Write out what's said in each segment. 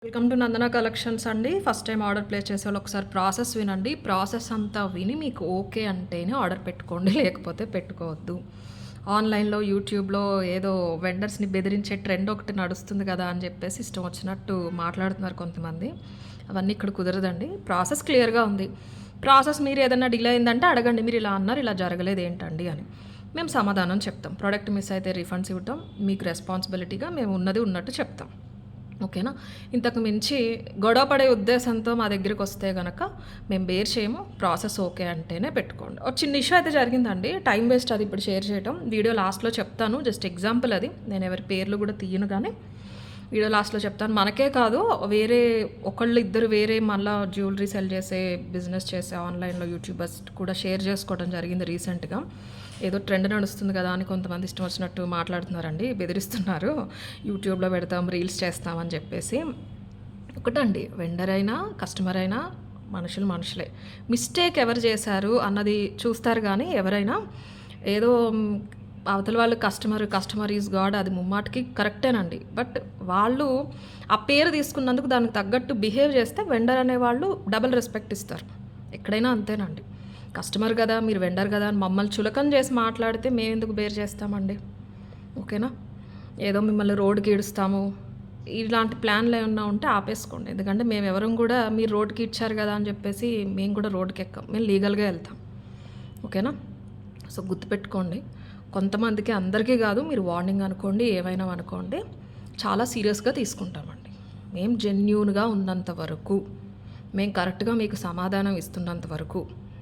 Welcome to Nandana collections అండి. First time order place చేసే వాళ్ళు ఒకసారి ప్రాసెస్ వినండి. ప్రాసెస్ అంతా విని మీకు ఓకే అంటేనే ఆర్డర్ పెట్టుకోండి, లేకపోతే పెట్టుకోవద్దు. ఆన్లైన్లో యూట్యూబ్లో ఏదో వెండర్స్ని బెదిరించే ట్రెండ్ ఒకటి నడుస్తుంది కదా అని చెప్పేసి ఇష్టం వచ్చినట్టు మాట్లాడుతున్నారు కొంతమంది. అవన్నీ ఇక్కడ కుదరదండి. ప్రాసెస్ క్లియర్గా ఉంది. ప్రాసెస్ మీరు ఏదైనా డిలే అయిందంటే అడగండి, మీరు ఇలా అన్నారు, ఇలా జరగలేదు ఏంటండి అని. మేము సమాధానం చెప్తాం. ప్రోడక్ట్ మిస్ అయితే రీఫండ్స్ ఇవ్వటం మీకు రెస్పాన్సిబిలిటీగా మేము ఉన్నది ఉన్నట్టు చెప్తాం. ఓకేనా. ఇంతకు మించి గొడవ పడే ఉద్దేశంతో మా దగ్గరికి వస్తే కనుక మేము బేర్ చేయము. ప్రాసెస్ ఓకే అంటేనే పెట్టుకోండి. ఒక చిన్న ఇష్యూ అయితే జరిగిందండి, టైం వేస్ట్ అది ఇప్పుడు షేర్ చేయడం. వీడియో లాస్ట్లో చెప్తాను, జస్ట్ ఎగ్జాంపుల్ అది. నేను ఎవరి పేర్లు కూడా తీయను, కానీ వీడియో లాస్ట్లో చెప్తాను. మనకే కాదు, వేరే ఒకళ్ళు ఇద్దరు వేరే మళ్ళీ జ్యువెలరీ సెల్ చేసే బిజినెస్ చేసే ఆన్లైన్లో యూట్యూబర్స్ కూడా షేర్ చేసుకోవడం జరిగింది రీసెంట్గా. ఏదో ట్రెండ్ నడుస్తుంది కదా అని కొంతమంది ఇష్టం వచ్చినట్టు మాట్లాడుతున్నారండి, బెదిరిస్తున్నారు. యూట్యూబ్లో పెడతాం, రీల్స్ చేస్తామని చెప్పేసి. ఒకటండి, వెండర్ అయినా కస్టమర్ అయినా మనుషులే. మిస్టేక్ ఎవరు చేశారు అన్నది చూస్తారు, కానీ ఎవరైనా ఏదో అవతల వాళ్ళు కస్టమర్ ఈజ్ గాడ్, అది ముమ్మాటికి కరెక్టేనండి. బట్ వాళ్ళు ఆ పేరు తీసుకున్నందుకు దానికి తగ్గట్టు బిహేవ్ చేస్తే వెండర్ అనేవాళ్ళు డబుల్ రెస్పెక్ట్ ఇస్తారు. ఎక్కడైనా అంతేనండి. కస్టమర్ కదా, మీరు వెండర్ కదా అని మమ్మల్ని చులకన చేసి మాట్లాడితే మేము ఎందుకు బేర్ చేస్తామండి? ఓకేనా. ఏదో మిమ్మల్ని రోడ్డుకి ఈడుస్తాము, ఇలాంటి ప్లాన్లు ఏమన్నా ఉంటే ఆపేసుకోండి. ఎందుకంటే మేము ఎవరం కూడా మీరు రోడ్డుకి ఇచ్చారు కదా అని చెప్పేసి మేము కూడా రోడ్డుకి ఎక్కాం. మేము లీగల్గా వెళ్తాం. ఓకేనా. సో గుర్తుపెట్టుకోండి, కొంతమందికి, అందరికీ కాదు. మీరు వార్నింగ్ అనుకోండి, ఏమైనా అనుకోండి, చాలా సీరియస్గా తీసుకుంటామండి. మేము జెన్యూన్గా ఉన్నంత వరకు, మేము కరెక్ట్గా మీకు సమాధానం ఇస్తున్నంత వరకు,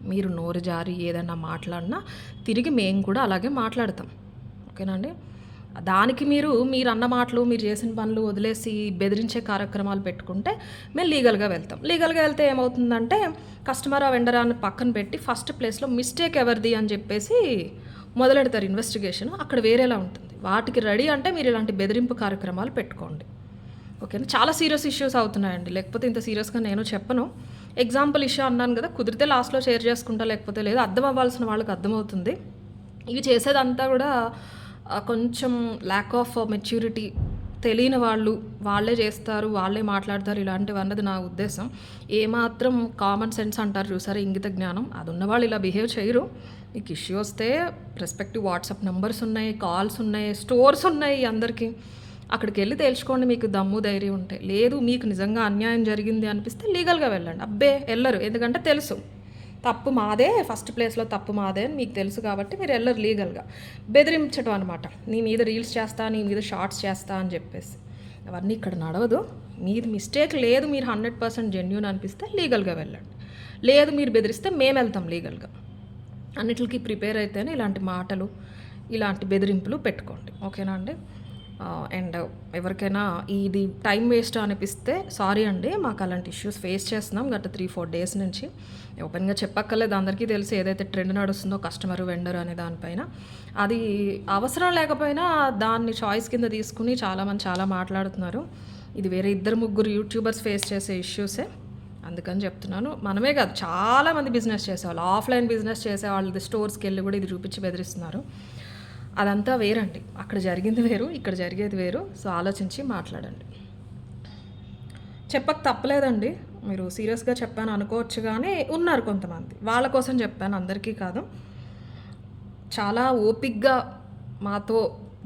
మీరు నోరు జారి ఏదైనా మాట్లాడినా తిరిగి మేము కూడా అలాగే మాట్లాడతాం. ఓకేనండి. దానికి మీరు అన్న మాటలు, మీరు చేసిన పనులు వదిలేసి బెదిరించే కార్యక్రమాలు పెట్టుకుంటే మేము లీగల్గా వెళ్తాం. లీగల్గా వెళ్తే ఏమవుతుందంటే కస్టమర్ వెండరా అని పక్కన పెట్టి ఫస్ట్ ప్లేస్లో మిస్టేక్ ఎవరిది అని చెప్పేసి మొదలెడతారు ఇన్వెస్టిగేషన్. అక్కడ వేరేలా ఉంటుంది. వాటికి రెడీ అంటే మీరు ఇలాంటి బెదిరింపు కార్యక్రమాలు పెట్టుకోండి. ఓకేనా. చాలా సీరియస్ ఇష్యూస్ అవుతున్నాయండి, లేకపోతే ఇంత సీరియస్గా నేను చెప్పను. ఎగ్జాంపుల్ ఇష్యూ అన్నాను కదా, కుదిరితే లాస్ట్లో షేర్ చేసుకుంటా, లేకపోతే లేదు. అర్థం అవ్వాల్సిన వాళ్ళకి అర్థమవుతుంది. ఇవి చేసేదంతా కూడా కొంచెం ల్యాక్ ఆఫ్ మెచ్యూరిటీ, తెలియని వాళ్ళే చేస్తారు, వాళ్ళే మాట్లాడతారు, ఇలాంటివి అన్నది నా ఉద్దేశం. ఏమాత్రం కామన్ సెన్స్ అంటారు చూసారా, ఇంగిత జ్ఞానం, అది ఉన్నవాళ్ళు ఇలా బిహేవ్ చేయరు. మీకు ఇష్యూ వస్తే రెస్పెక్టివ్ వాట్సాప్ నెంబర్స్ ఉన్నాయి, కాల్స్ ఉన్నాయి, స్టోర్స్ ఉన్నాయి అందరికీ. అక్కడికి వెళ్ళి తేల్చుకోండి, మీకు దమ్ము ధైర్యం ఉంటాయి. లేదు మీకు నిజంగా అన్యాయం జరిగింది అనిపిస్తే లీగల్గా వెళ్ళండి. అబ్బే వెళ్ళరు, ఎందుకంటే తెలుసు తప్పు మాదే, ఫస్ట్ ప్లేస్లో తప్పు మాదే అని మీకు తెలుసు కాబట్టి మీరు వెళ్ళరు లీగల్గా. బెదిరించడం అనమాట, నీ మీద రీల్స్ చేస్తా, నీ మీద షార్ట్స్ చేస్తా అని చెప్పేసి. అవన్నీ ఇక్కడ నడవదు. మీది మిస్టేక్ లేదు, మీరు 100% జెన్యూన్ అనిపిస్తే లీగల్గా వెళ్ళండి. లేదు మీరు బెదిరిస్తే మేము వెళ్తాం లీగల్గా. అన్నిటికీ ప్రిపేర్ అయితేనే ఇలాంటి మాటలు, ఇలాంటి బెదిరింపులు పెట్టుకోండి. ఓకేనా అండి. అండ్ ఎవరికైనా ఇది టైం వేస్ట్ అనిపిస్తే సారీ అండి, మాకు అలాంటి ఇష్యూస్ ఫేస్ చేస్తున్నాం గత 3-4 డేస్ నుంచి. ఓపెన్గా చెప్పక్కర్లేదు, అందరికీ తెలిసి ఏదైతే ట్రెండ్ నడుస్తుందో కస్టమర్ వెండర్ అనే దానిపైన. అది అవసరం లేకపోయినా దాన్ని చాయిస్ కింద తీసుకుని చాలామంది చాలా మాట్లాడుతున్నారు. ఇది వేరే 2-3 యూట్యూబర్స్ ఫేస్ చేసే ఇష్యూసే, అందుకని చెప్తున్నాను. మనమే కాదు, చాలామంది బిజినెస్ చేసేవాళ్ళు, ఆఫ్లైన్ బిజినెస్ చేసేవాళ్ళు స్టోర్స్కి వెళ్ళి కూడా ఇది చూపించి బెదిరిస్తున్నారు. అదంతా వేరండి. అక్కడ జరిగింది వేరు, ఇక్కడ జరిగేది వేరు. సో ఆలోచించి మాట్లాడండి. చెప్పక తప్పలేదండి, మీరు సీరియస్గా చెప్పాను అనుకోవచ్చు, కానీ ఉన్నారు కొంతమంది, వాళ్ళ కోసం చెప్పాను, అందరికీ కాదు. చాలా ఓపిక్గా మాతో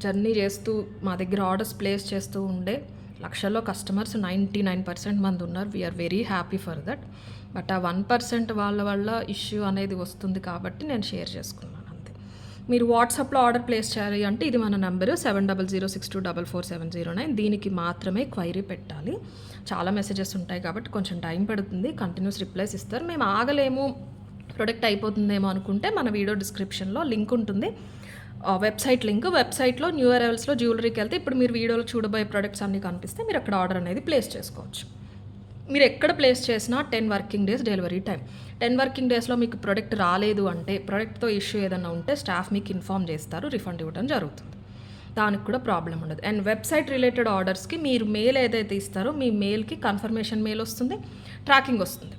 జర్నీ చేస్తూ మా దగ్గర ఆర్డర్స్ ప్లేస్ చేస్తూ ఉండే లక్షల్లో కస్టమర్స్ 99% మంది ఉన్నారు. We are very happy for that. But ఆ 1% వాళ్ళ వల్ల ఇష్యూ అనేది వస్తుంది కాబట్టి నేను షేర్ చేసుకున్నాను. మీరు వాట్సాప్లో ఆర్డర్ ప్లేస్ చేయాలి అంటే ఇది మన నెంబరు 7006244709. దీనికి మాత్రమే క్వైరీ పెట్టాలి. చాలా మెసేజెస్ ఉంటాయి కాబట్టి కొంచెం టైం పడుతుంది. కంటిన్యూస్ రిప్లైస్ ఇస్తారు. మేము ఆగలేము, ప్రొడక్ట్ అయిపోతుందేమో అనుకుంటే మన వీడియో డిస్క్రిప్షన్లో లింక్ ఉంటుంది, వెబ్సైట్ లింక్. వెబ్సైట్లో న్యూ అరైవల్స్లో జ్యువెలరీకి వెళ్తే ఇప్పుడు మీరు వీడియోలో చూడబోయే ప్రొడక్ట్స్ అన్నీ కనిపిస్తే మీరు అక్కడ ఆర్డర్ అనేది ప్లేస్ చేసుకోవచ్చు. మీరు ఎక్కడ ప్లేస్ చేసినా 10 working days delivery time. 10 working డేస్లో మీకు ప్రొడక్ట్ రాలేదు అంటే, ప్రొడక్ట్తో ఇష్యూ ఏదైనా ఉంటే స్టాఫ్ మీకు ఇన్ఫామ్ చేస్తారు, రిఫండ్ ఇవ్వడం జరుగుతుంది. దానికి కూడా ప్రాబ్లం ఉండదు. అండ్ వెబ్సైట్ రిలేటెడ్ ఆర్డర్స్కి మీరు మెయిల్ ఏదైతే ఇస్తారో మీ మెయిల్కి కన్ఫర్మేషన్ మెయిల్ వస్తుంది, ట్రాకింగ్ వస్తుంది.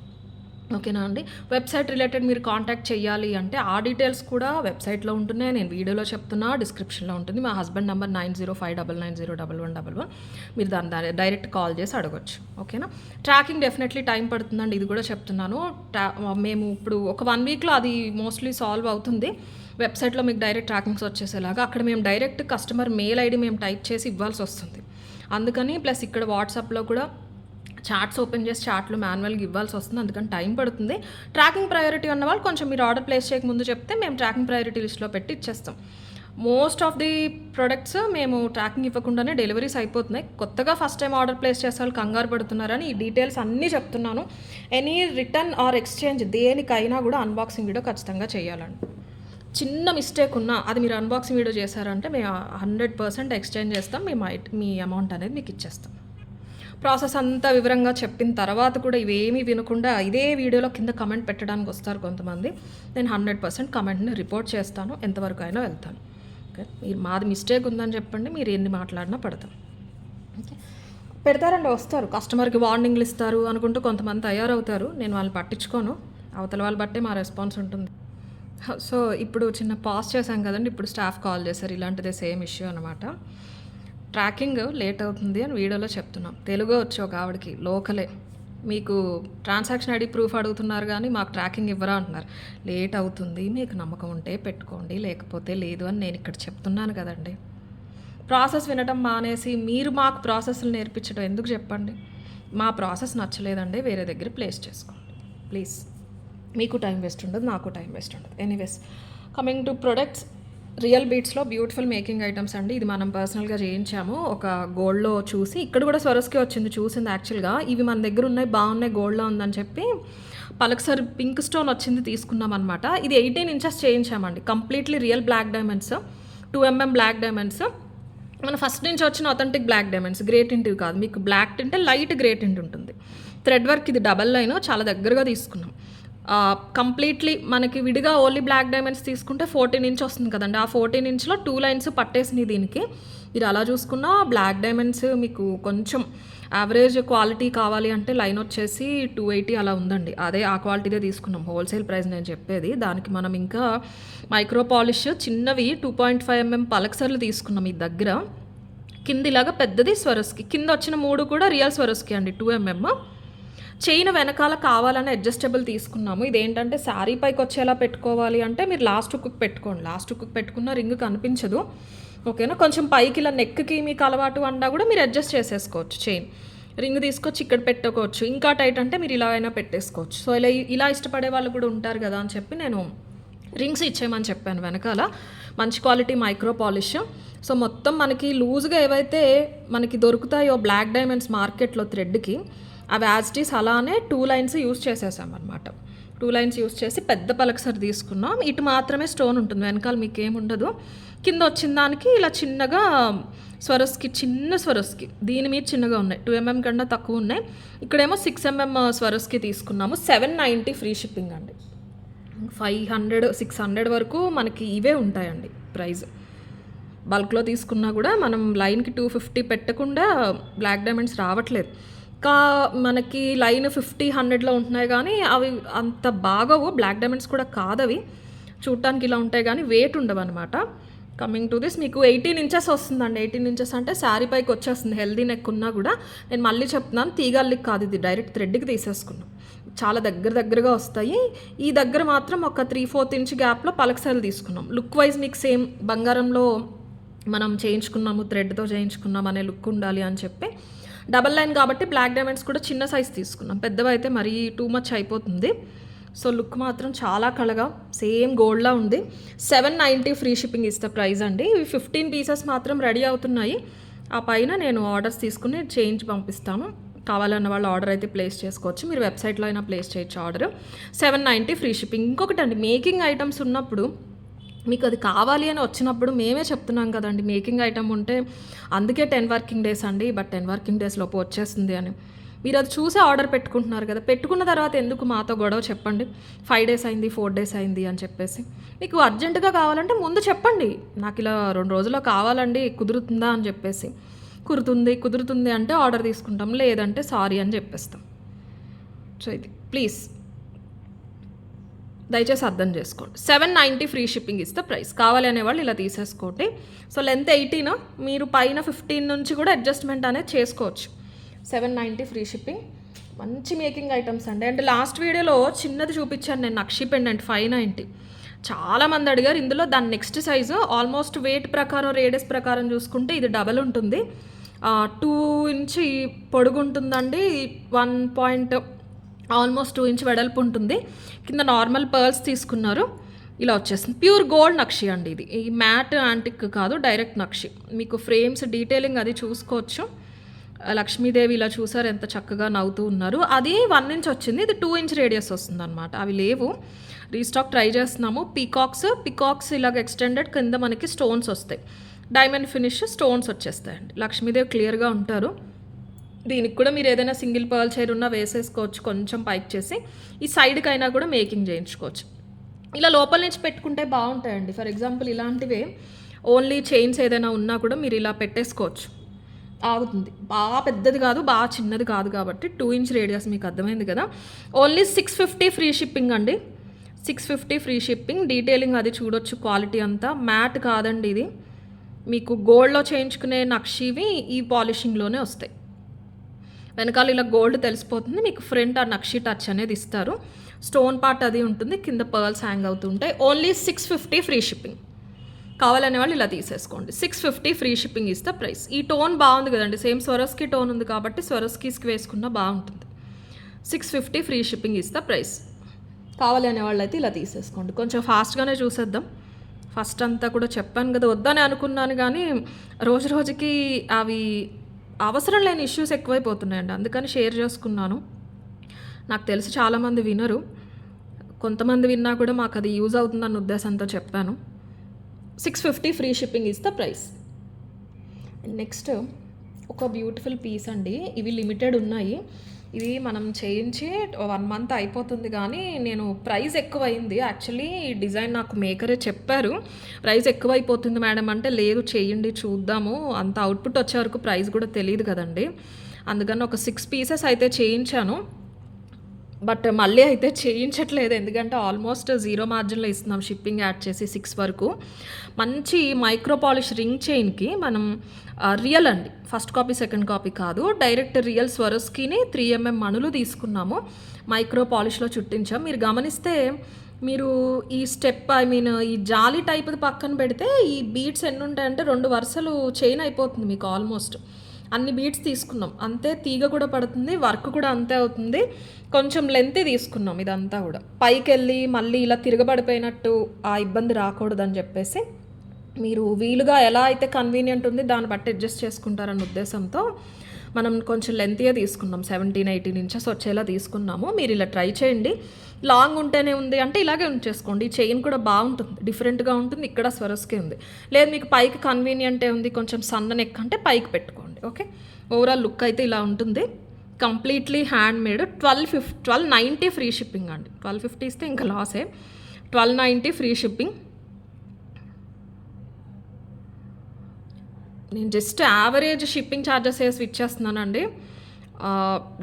ఓకేనా అండి. వెబ్‌సైట్ రిలేటెడ్ మీరు కాంటాక్ట్ చేయాలి అంటే ఆ డీటెయిల్స్ కూడా వెబ్‌సైట్‌లో ఉంటున్నాయి. నేను వీడియోలో చెప్తున్నా, డిస్క్రిప్షన్‌లో ఉంటుంది. మా హస్బెండ్ నంబర్ 9059901111. మీరు దాన్ని డైరెక్ట్ కాల్ చేసి అడగొచ్చు. ఓకేనా. ట్రాకింగ్ డెఫినెట్లీ టైం పడుతుందండి. ఇది కూడా చెప్తున్నాను. మేము ఇప్పుడు ఒక 1 వీక్‌లో అది మోస్ట్లీ సాల్వ్ అవుతుంది. వెబ్‌సైట్‌లో మీకు డైరెక్ట్ ట్రాకింగ్స్ వచ్చేసేలాగా. అక్కడ మేము డైరెక్ట్ కస్టమర్ మెయిల్ ఐడీ మేము టైప్ చేసి ఇవ్వాల్సొస్తుంది. అందుకని ప్లస్ ఇక్కడ వాట్సాప్‌లో కూడా చాట్స్ ఓపెన్ చేసి చాట్లు మాన్యువల్గా ఇవ్వాల్సి వస్తుంది. అందుకని టైం పడుతుంది. ట్రాకింగ్ ప్రయారిటీ ఉన్న వాళ్ళు కొంచెం మీరు ఆర్డర్ ప్లేస్ చేయక ముందు చెప్తే మేము ట్రాకింగ్ ప్రయారిటీ లిస్ట్లో పెట్టి ఇచ్చేస్తాం. మోస్ట్ ఆఫ్ ది ప్రొడక్ట్స్ మేము ట్రాకింగ్ ఇవ్వకుండానే డెలివరీస్ అయిపోతున్నాయి. కొత్తగా ఫస్ట్ టైం ఆర్డర్ ప్లేస్ చేసే వాళ్ళు కంగారు పడుతున్నారని ఈ డీటెయిల్స్ అన్నీ చెప్తున్నాను. ఎనీ రిటర్న్ ఆర్ ఎక్స్చేంజ్ దేనికైనా కూడా అన్బాక్సింగ్ వీడియో ఖచ్చితంగా చేయాలండి. చిన్న మిస్టేక్ ఉన్నా అది మీరు అన్బాక్సింగ్ వీడియో చేశారంటే మేము 100% ఎక్స్చేంజ్ చేస్తాం. మీ అమౌంట్ అనేది మీకు ఇచ్చేస్తాం. ప్రాసెస్ అంతా వివరంగా చెప్పిన తర్వాత కూడా ఇవేమీ వినకుండా ఇదే వీడియోలో కింద కమెంట్ పెట్టడానికి వస్తారు కొంతమంది. నేను 100% కమెంట్ని రిపోర్ట్ చేస్తాను. ఎంతవరకు అయినా వెళ్తాను. ఓకే, మీరు మాది మిస్టేక్ ఉందని చెప్పండి, మీరు ఎన్ని మాట్లాడినా పడతాం. ఓకే, పెడతారండి, వస్తారు, కస్టమర్కి వార్నింగ్లు ఇస్తారు అనుకుంటూ కొంతమంది తయారవుతారు. నేను వాళ్ళని పట్టించుకోను. అవతల వాళ్ళు బట్టే మా రెస్పాన్స్ ఉంటుంది. సో ఇప్పుడు చిన్న పాజ్ చేశాం కదండి. ఇప్పుడు స్టాఫ్ కాల్ చేశారు. ఇలాంటిదే సేమ్ ఇష్యూ అనమాట. ట్రాకింగ్ లేట్ అవుతుంది అని వీడియోలో చెప్తున్నాం. తెలుగు వచ్చి ఒక ఆవిడకి లోకలే, మీకు ట్రాన్సాక్షన్ ఐడి ప్రూఫ్ అడుగుతున్నారు కానీ మాకు ట్రాకింగ్ ఇవ్వరా అంటున్నారు. లేట్ అవుతుంది, మీకు నమ్మకం ఉంటే పెట్టుకోండి, లేకపోతే లేదు అని నేను ఇక్కడ చెప్తున్నాను కదండి. ప్రాసెస్ వినడం మానేసి మీరు మాకు ప్రాసెస్లు నేర్పించడం ఎందుకు చెప్పండి. మా ప్రాసెస్ నచ్చలేదండి, వేరే దగ్గర ప్లేస్ చేసుకోండి ప్లీజ్. మీకు టైం వేస్ట్ ఉండదు, నాకు టైం వేస్ట్ ఉండదు. Anyways, coming to products, real బీట్స్లో బ్యూటిఫుల్ మేకింగ్ ఐటమ్స్ అండి. ఇది మనం పర్సనల్గా చేయించాము. ఒక గోల్డ్లో చూసి, ఇక్కడ కూడా స్వరస్కి వచ్చింది చూసింది యాక్చువల్గా. ఇవి మన దగ్గర ఉన్నాయి, బాగున్నాయి, గోల్డ్లో ఉందని చెప్పి పలక్సర్ పింక్ స్టోన్ వచ్చింది తీసుకున్నాం అనమాట. ఇది 18 ఇంచెస్ చేయించామండి. Completely real black diamonds, 2mm black diamonds. మన ఫస్ట్ నుంచి వచ్చిన authentic black diamonds, grey tint కాదు. మీకు black tint light grey tint ఉంటుంది. థ్రెడ్ వర్క్ ఇది డబల్ లైన్, చాలా దగ్గరగా తీసుకున్నాం. కంప్లీట్లీ మనకి విడిగా ఓన్లీ బ్లాక్ డైమండ్స్ తీసుకుంటే 14 ఇంచ్ వస్తుంది కదండి. ఆ 14 ఇంచ్లో 2 లైన్స్ పట్టేసినాయి దీనికి. మీరు అలా చూసుకున్నా బ్లాక్ డైమండ్స్ మీకు కొంచెం యావరేజ్ క్వాలిటీ కావాలి అంటే లైన్ వచ్చేసి 280 అలా ఉందండి. అదే ఆ క్వాలిటీదే తీసుకున్నాం. హోల్సేల్ ప్రైస్ నేను చెప్పేది. దానికి మనం ఇంకా మైక్రో పాలిష్ చిన్నవి 2.5mm పలక్సర్లు తీసుకున్నాం ఈ దగ్గర. కిందిలాగా పెద్దది స్వరస్కి, కింద వచ్చిన 3 కూడా రియల్ స్వరస్కి అండి, 2mm. చైన్ వెనకాల కావాలని అడ్జస్టబుల్ తీసుకున్నాము. ఇదేంటంటే శారీ పైకి వచ్చేలా పెట్టుకోవాలి అంటే మీరు లాస్ట్ హుక్ పెట్టుకోండి. లాస్ట్ హుక్ పెట్టుకున్న రింగ్ కనిపించదు. ఓకేనా. కొంచెం పైకి ఇలా నెక్కి మీకు అలవాటు అన్నా కూడా మీరు అడ్జస్ట్ చేసేసుకోవచ్చు. చైన్ రింగ్ తీసుకొచ్చి ఇక్కడ పెట్టుకోవచ్చు. ఇంకా టైట్ అంటే మీరు ఇలా అయినా పెట్టేసుకోవచ్చు. సో ఇలా ఇష్టపడే వాళ్ళు కూడా ఉంటారు కదా అని చెప్పి నేను రింగ్స్ ఇచ్చేయమని చెప్పాను వెనకాల. మంచి క్వాలిటీ మైక్రో పాలిష్. సో మొత్తం మనకి లూజ్గా ఏవైతే మనకి దొరుకుతాయో బ్లాక్ డైమండ్స్ మార్కెట్లో థ్రెడ్కి, అవి యాజ్టీస్ అలానే 2 లైన్స్ యూస్ చేసేసామన్నమాట. 2 లైన్స్ యూస్ చేసి పెద్ద పలక్సర్ తీసుకున్నాం. ఇటు మాత్రమే స్టోన్ ఉంటుంది, వెనకాల మీకు ఏముండదు. కింద వచ్చిన దానికి ఇలా చిన్నగా స్వరస్కి, చిన్న స్వరస్కి, దీని మీద చిన్నగా ఉన్నాయి, 2mm కన్నా తక్కువ ఉన్నాయి. ఇక్కడేమో 6mm స్వరస్కి తీసుకున్నాము. 790 ఫ్రీ షిప్పింగ్ అండి. 500 600 వరకు మనకి ఇవే ఉంటాయండి ప్రైస్. బల్క్లో తీసుకున్నా కూడా మనం లైన్కి 250 పెట్టకుండా బ్లాక్ డైమండ్స్ రావట్లేదు. మనకి లైన్ 50-100లో ఉంటున్నాయి కానీ అవి అంత బాగోవు. బ్లాక్ డైమండ్స్ కూడా కాదవి, చూడటానికి ఇలా ఉంటాయి కానీ వెయిట్ ఉండవు అనమాట. కమింగ్ టు దిస్, మీకు 18 ఇంచెస్ వస్తుందండి. 18 ఇంచెస్ అంటే శారీ పైకి వచ్చేస్తుంది. హెల్దీ నెక్ ఉన్నా కూడా నేను మళ్ళీ చెప్తున్నాను, తీగల్లికి కాదు, ఇది డైరెక్ట్ థ్రెడ్కి తీసేసుకున్నాం. చాలా దగ్గరగా వస్తాయి. ఈ దగ్గర మాత్రం ఒక 3/4 ఇంచ్ గ్యాప్లో పలక్సర్లు తీసుకున్నాం. లుక్ వైజ్ మీకు సేమ్ బంగారంలో మనం చేయించుకున్నాము, థ్రెడ్తో చేయించుకున్నాం అనే లుక్ ఉండాలి అని చెప్పి డబల్ లైన్ కాబట్టి బ్లాక్ డైమండ్స్ కూడా చిన్న సైజ్ తీసుకున్నాం. పెద్దవి అయితే మరీ టూ మచ్ అయిపోతుంది. సో లుక్ మాత్రం చాలా కళగా సేమ్ గోల్డ్లా ఉంది. 790 ఫ్రీ షిప్పింగ్ ఇస్తే ప్రైస్ అండి. ఇవి 15 పీసెస్ మాత్రం రెడీ అవుతున్నాయి. ఆ పైన నేను ఆర్డర్స్ తీసుకుని చేయించి పంపిస్తాను. కావాలన్న వాళ్ళు ఆర్డర్ అయితే ప్లేస్ చేసుకోవచ్చు. మీరు వెబ్సైట్లో అయినా ప్లేస్ చేయొచ్చు ఆర్డర్. 790 free shipping. ఇంకొకటి అండి, మేకింగ్ ఐటమ్స్ ఉన్నప్పుడు మీకు అది కావాలి అని వచ్చినప్పుడు మేమే చెప్తున్నాం కదండి, మేకింగ్ ఐటమ్ ఉంటే అందుకే 10 వర్కింగ్ డేస్ అండి, బట్ 10 వర్కింగ్ డేస్ లోపు వచ్చేస్తుంది అని. మీరు అది చూసి ఆర్డర్ పెట్టుకుంటున్నారు కదా, పెట్టుకున్న తర్వాత ఎందుకు మాతో గొడవ చెప్పండి. 5 డేస్ అయింది, 4 డేస్ అయింది అని చెప్పేసి. మీకు అర్జెంటుగా కావాలంటే ముందు చెప్పండి, నాకు ఇలా 2 రోజుల్లో కావాలండి, కుదురుతుందా అని చెప్పేసి. కుదురుతుంది అంటే ఆర్డర్ తీసుకుంటాం, లేదంటే సారీ అని చెప్పేస్తాం. సో ఇది ప్లీజ్ దయచేసి అర్థం చేసుకోండి. 790 ఫ్రీ షిప్పింగ్ ఇస్తే ప్రైస్. కావాలి అనేవాళ్ళు ఇలా తీసేసుకోండి. సో లెంత్ 18, మీరు పైన 15 నుంచి కూడా అడ్జస్ట్మెంట్ అనేది చేసుకోవచ్చు. 790 ఫ్రీ షిప్పింగ్. మంచి మేకింగ్ ఐటమ్స్ అండి. అండ్ లాస్ట్ వీడియోలో చిన్నది చూపించాను నేను, నక్షి పెండెంట్ 590. చాలామంది అడిగారు. ఇందులో దాని నెక్స్ట్ సైజు ఆల్మోస్ట్ వెయిట్ ప్రకారం, రేడియస్ ప్రకారం చూసుకుంటే ఇది డబల్ ఉంటుంది. 2 ఇంచ్ పొడుగు ఉంటుందండి, 1 ఆల్మోస్ట్ 2 ఇంచ్ వెడల్పు ఉంటుంది. కింద నార్మల్ పర్ల్స్ తీసుకున్నారు, ఇలా వచ్చేస్తుంది. ప్యూర్ గోల్డ్ నక్షి అండి ఇది. ఈ మ్యాట్ యాంటిక్ కాదు, డైరెక్ట్ నక్షి. మీకు ఫ్రేమ్స్ డీటెయిలింగ్ అది చూసుకోవచ్చు. లక్ష్మీదేవి ఇలా చూసారు ఎంత చక్కగా నవ్వుతూ ఉన్నారు. అది 1 ఇంచ్ వచ్చింది, ఇది 2 ఇంచ్ రేడియస్ వస్తుంది అనమాట. అవి లేవు, రీస్టాక్ ట్రై చేస్తున్నాము. పికాక్స్ ఇలాగ ఎక్స్టెండెడ్, కింద మనకి స్టోన్స్ వస్తాయి, డైమండ్ ఫినిష్ స్టోన్స్ వచ్చేస్తాయండి. లక్ష్మీదేవి క్లియర్గా ఉంటారు. దీనికి కూడా మీరు ఏదైనా సింగిల్ పర్ల్ చైర్ ఉన్నా వేసేసుకోవచ్చు, కొంచెం పైకి చేసి ఈ సైడ్కి అయినా కూడా మేకింగ్ చేయించుకోవచ్చు. ఇలా లోపల నుంచి పెట్టుకుంటే బాగుంటాయండి. ఫర్ ఎగ్జాంపుల్ ఇలాంటివే ఓన్లీ చైన్స్ ఏదైనా ఉన్నా కూడా మీరు ఇలా పెట్టేసుకోవచ్చు, ఆగుతుంది. బాగా పెద్దది కాదు, బాగా చిన్నది కాదు కాబట్టి 2 ఇంచ్ రేడియస్, మీకు అర్థమైంది కదా. ఓన్లీ 650 ఫ్రీ షిప్పింగ్ అండి. 650 ఫ్రీ షిప్పింగ్. డీటెయిలింగ్ అది చూడొచ్చు, క్వాలిటీ అంతా. మ్యాట్ కాదండి ఇది, మీకు గోల్డ్లో చేయించుకునే నక్షివి ఈ పాలిషింగ్లోనే వస్తాయి. వెనకాల ఇలా గోల్డ్ తెలిసిపోతుంది, మీకు ఫ్రంట్ ఆ నక్షి టచ్ అనేది ఇస్తారు. స్టోన్ పార్ట్ అది ఉంటుంది, కింద పర్ల్స్ హ్యాంగ్ అవుతుంటాయి. Only 650 free shipping. కావాలనే వాళ్ళు ఇలా తీసేసుకోండి. 650 ఫ్రీ షిప్పింగ్ ఇస్తే ప్రైస్. ఈ టోన్ బాగుంది కదండి, సేమ్ స్వరస్కి టోన్ ఉంది కాబట్టి స్వరస్కీస్కి వేసుకున్నా బాగుంటుంది. 650 ఫ్రీ షిప్పింగ్ ఇస్తే ప్రైస్. కావాలి అనే వాళ్ళు అయితే ఇలా తీసేసుకోండి. కొంచెం ఫాస్ట్గానే చూసేద్దాం. ఫస్ట్ అంతా కూడా చెప్పాను కదా, వద్దని అనుకున్నాను కానీ రోజు రోజుకి అవి అవసరం లేని ఇష్యూస్ ఎక్కువైపోతున్నాయండి, అందుకని షేర్ చేసుకున్నాను. నాకు తెలిసి చాలామంది వినరు, కొంతమంది విన్నా కూడా మాకు అది యూజ్ అవుతుందన్న ఉద్దేశంతో చెప్పాను. 650 free shipping is the price. Next ఒక బ్యూటిఫుల్ పీస్ అండి. ఇవి లిమిటెడ్ ఉన్నాయి, ఇవి మనం చేయించి 1 మంత్ అయిపోతుంది కానీ నేను ప్రైస్ ఎక్కువైంది. యాక్చువల్లీ ఈ డిజైన్ నాకు మేకరే చెప్పారు, ప్రైస్ ఎక్కువైపోతుంది మేడం అంటే, లేదు చేయండి చూద్దాము, అంత అవుట్పుట్ వచ్చే వరకు ప్రైస్ కూడా తెలియదు కదండి. అందుకని ఒక 6 పీసెస్ అయితే చేయించాను, బట్ మళ్ళీ అయితే చేయించట్లేదు, ఎందుకంటే ఆల్మోస్ట్ 0 మార్జిన్లో ఇస్తున్నాం షిప్పింగ్ యాడ్ చేసి 6 వరకు. మంచి మైక్రో పాలిష్ రింగ్ చైన్కి మనం రియల్ అండి, ఫస్ట్ కాపీ సెకండ్ కాపీ కాదు, డైరెక్ట్ రియల్ స్వరస్కిని 3mm మణులు తీసుకున్నాము, మైక్రో పాలిష్లో చుట్టించాం. మీరు గమనిస్తే మీరు ఈ స్టెప్ ఈ జాలీ టైప్ది పక్కన పెడితే ఈ బీడ్స్ ఎన్ని ఉంటాయంటే 2 వరుసలు చైన్ అయిపోతుంది మీకు. ఆల్మోస్ట్ అన్ని బీడ్స్ తీసుకున్నాం, అంతే తీగ కూడా పడుతుంది, వర్క్ కూడా అంతే అవుతుంది. కొంచెం లెంత్ తీసుకున్నాం ఇదంతా కూడా, పైకి వెళ్ళి మళ్ళీ ఇలా తిరగబడిపోయినట్టు ఆ ఇబ్బంది రాకూడదని చెప్పేసి మీరు వీలుగా ఎలా అయితే కన్వీనియంట్ ఉంది దాన్ని బట్టి అడ్జస్ట్ చేసుకుంటారన్న ఉద్దేశంతో మనం కొంచెం లెంతీగా తీసుకున్నాం, 17-18 ఇంచెస్ వచ్చేలా తీసుకున్నాము. మీరు ఇలా ట్రై చేయండి. లాంగ్ ఉంటేనే ఉంది అంటే ఇలాగే ఉంచేసుకోండి. ఈ చైన్ కూడా బాగుంటుంది, డిఫరెంట్గా ఉంటుంది. ఇక్కడ స్వరస్కే ఉంది, లేదు మీకు పైకి కన్వీనియంటే ఉంది కొంచెం సన్న నెక్ అంటే పైకి పెట్టుకోండి. ఓకే, ఓవరాల్ లుక్ అయితే ఇలా ఉంటుంది. Completely hand made. 1290 free shipping అండి. 1250 ఇస్తే ఇంకా లాసే. 1290 ఫ్రీ షిప్పింగ్. నేను జస్ట్ యావరేజ్ షిప్పింగ్ ఛార్జెస్ వేసి ఇచ్చేస్తున్నానండి,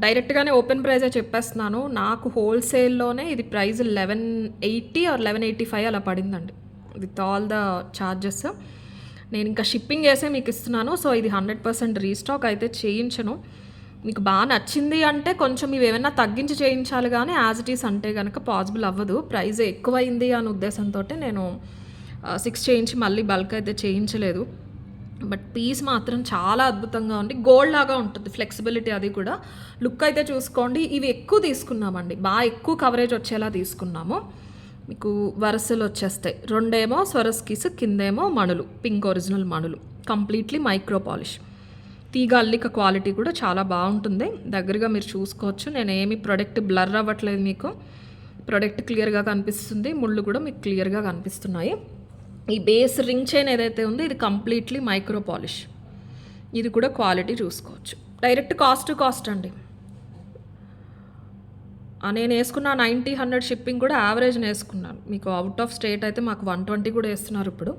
డైరెక్ట్గానే ఓపెన్ ప్రైజే చెప్పేస్తున్నాను. నాకు హోల్సేల్లోనే ఇది ప్రైస్ 1180 ఆర్ 1185 అలా పడిందండి విత్ ఆల్ ద ఛార్జెస్. నేను ఇంకా షిప్పింగ్ చేసే మీకు ఇస్తున్నాను. సో ఇది 100% రీస్టాక్ అయితే చేయించను. మీకు బాగా నచ్చింది అంటే కొంచెం ఇవి ఏమైనా తగ్గించి చేయించాలి కానీ యాజ్ ఇట్ ఈస్ అంటే కనుక పాసిబుల్ అవ్వదు. ప్రైస్ ఎక్కువైంది అనే ఉద్దేశంతో నేను 6 చేయించి మళ్ళీ బల్క్ అయితే చేయించలేదు. బట్ పీస్ మాత్రం చాలా అద్భుతంగా ఉంది, గోల్డ్ లాగా ఉంటుంది, ఫ్లెక్సిబిలిటీ అది కూడా. లుక్ అయితే చూసుకోండి. ఇవి ఎక్కువ తీసుకున్నామండి, బాగా ఎక్కువ కవరేజ్ వచ్చేలా తీసుకున్నాము. మీకు వరుసలు వచ్చేస్తాయి, 2 స్వరస్కీస్, కిందేమో మణులు, పింక్ ఒరిజినల్ మణులు, కంప్లీట్లీ మైక్రో పాలిష్. తీగ అల్లిక క్వాలిటీ కూడా చాలా బాగుంటుంది, దగ్గరగా మీరు చూసుకోవచ్చు. నేను ఏమి ప్రొడక్ట్ బ్లర్ అవ్వట్లేదు, మీకు ప్రొడక్ట్ క్లియర్గా కనిపిస్తుంది, ముళ్ళు కూడా మీకు క్లియర్గా కనిపిస్తున్నాయి. ఈ బేస్ రింగ్ చైన్ ఏదైతే ఉందో ఇది కంప్లీట్లీ మైక్రో పాలిష్, ఇది కూడా క్వాలిటీ చూసుకోవచ్చు. డైరెక్ట్ కాస్ట్ అండి. నేను వేసుకున్న 90-100 షిప్పింగ్ కూడా యావరేజ్ వేసుకున్నాను. మీకు అవుట్ ఆఫ్ స్టేట్ అయితే మాకు 120 కూడా వేస్తున్నారు ఇప్పుడు,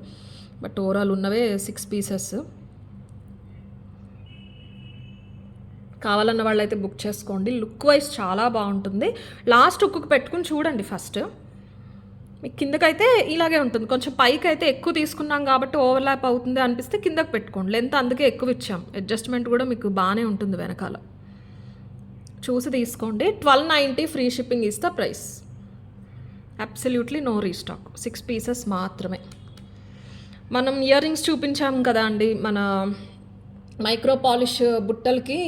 బట్ ఓవరాల్ ఉన్నవే 6 పీసెస్. కావాలన్న వాళ్ళు అయితే బుక్ చేసుకోండి. లుక్ వైజ్ చాలా బాగుంటుంది. లాస్ట్ హుక్కు పెట్టుకుని చూడండి ఫస్ట్, మీకు కిందకైతే ఇలాగే ఉంటుంది. కొంచెం పైకైతే ఎక్కువ తీసుకున్నాం కాబట్టి ఓవర్‌లాప్ అవుతుంది అనిపిస్తే కిందకి పెట్టుకోండి. లెంత్ అందుకే ఎక్కువ ఇచ్చాం. అడ్జస్ట్‌మెంట్ కూడా మీకు బానే ఉంటుంది వెనకాల. చూసి తీసుకోండి. 1290 free shipping is the price. Absolutely no restock. 6 pieces మాత్రమే. మనం ఇయర్ రింగ్స్ చూపించాం కదా అండి. మన మైక్రో పాలిష్ బుట్టలకి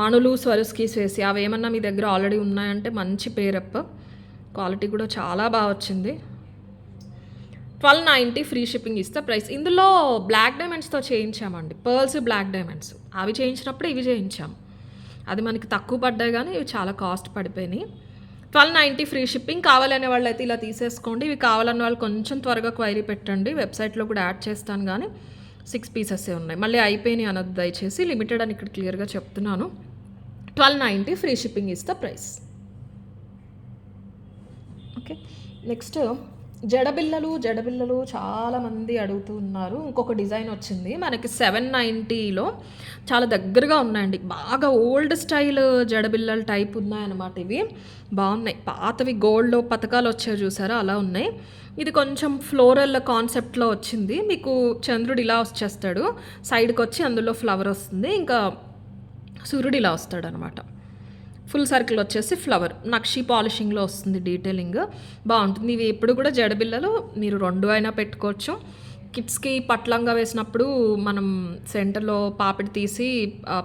మణులు, స్వరస్కీస్ వేసి అవేమన్నా మీ దగ్గర ఆల్రెడీ ఉన్నాయంటే మంచి పేరప్. క్వాలిటీ కూడా చాలా బాగా వచ్చింది. 1290 ఫ్రీ షిప్పింగ్ ఇస్తే ప్రైస్. ఇందులో బ్లాక్ డైమండ్స్తో చేయించామండి. పర్ల్స్ బ్లాక్ డైమండ్స్ అవి చేయించినప్పుడు ఇవి చేయించాము. అది మనకి తక్కువ పడ్డాయి కానీ ఇవి చాలా కాస్ట్ పడిపోయినాయి. 1290 ఫ్రీ షిప్పింగ్. కావాలనే వాళ్ళు అయితే ఇలా తీసేసుకోండి. ఇవి కావాలన్న వాళ్ళు కొంచెం త్వరగా క్వైరీ పెట్టండి. వెబ్సైట్లో కూడా యాడ్ చేస్తాను కానీ 6 పీసెసే ఉన్నాయి. మళ్ళీ అయిపోయినాయి అనొద్దు దయచేసి. లిమిటెడ్ అని ఇక్కడ క్లియర్గా చెప్తున్నాను. 1290 free shipping is the price. Okay, next జడబిల్లలు చాలామంది అడుగుతూ ఉన్నారు. ఇంకొక డిజైన్ వచ్చింది మనకి 790లో. చాలా దగ్గరగా ఉన్నాయండి. బాగా ఓల్డ్ స్టైల్ జడబిల్లల టైప్ ఉన్నాయన్నమాట. ఇవి బాగున్నాయి. పాతవి గోల్డ్లో పథకాలు వచ్చాయి చూసారా, అలా ఉన్నాయి. ఇది కొంచెం ఫ్లోరల్ కాన్సెప్ట్లో వచ్చింది. మీకు చంద్రుడు ఇలా వచ్చేస్తాడు, సైడ్కి వచ్చి అందులో ఫ్లవర్ వస్తుంది, ఇంకా సూర్యుడు ఇలా వస్తాడు అనమాట. ఫుల్ సర్కిల్ వచ్చేసి ఫ్లవర్ నక్షి పాలిషింగ్లో వస్తుంది. డీటెయిలింగ్ బాగుంటుంది. ఇవి ఎప్పుడు కూడా జడబిల్లలు మీరు 2 అయినా పెట్టుకోవచ్చు. కిడ్స్కి పట్లంగా వేసినప్పుడు మనం సెంటర్లో పాపిడి తీసి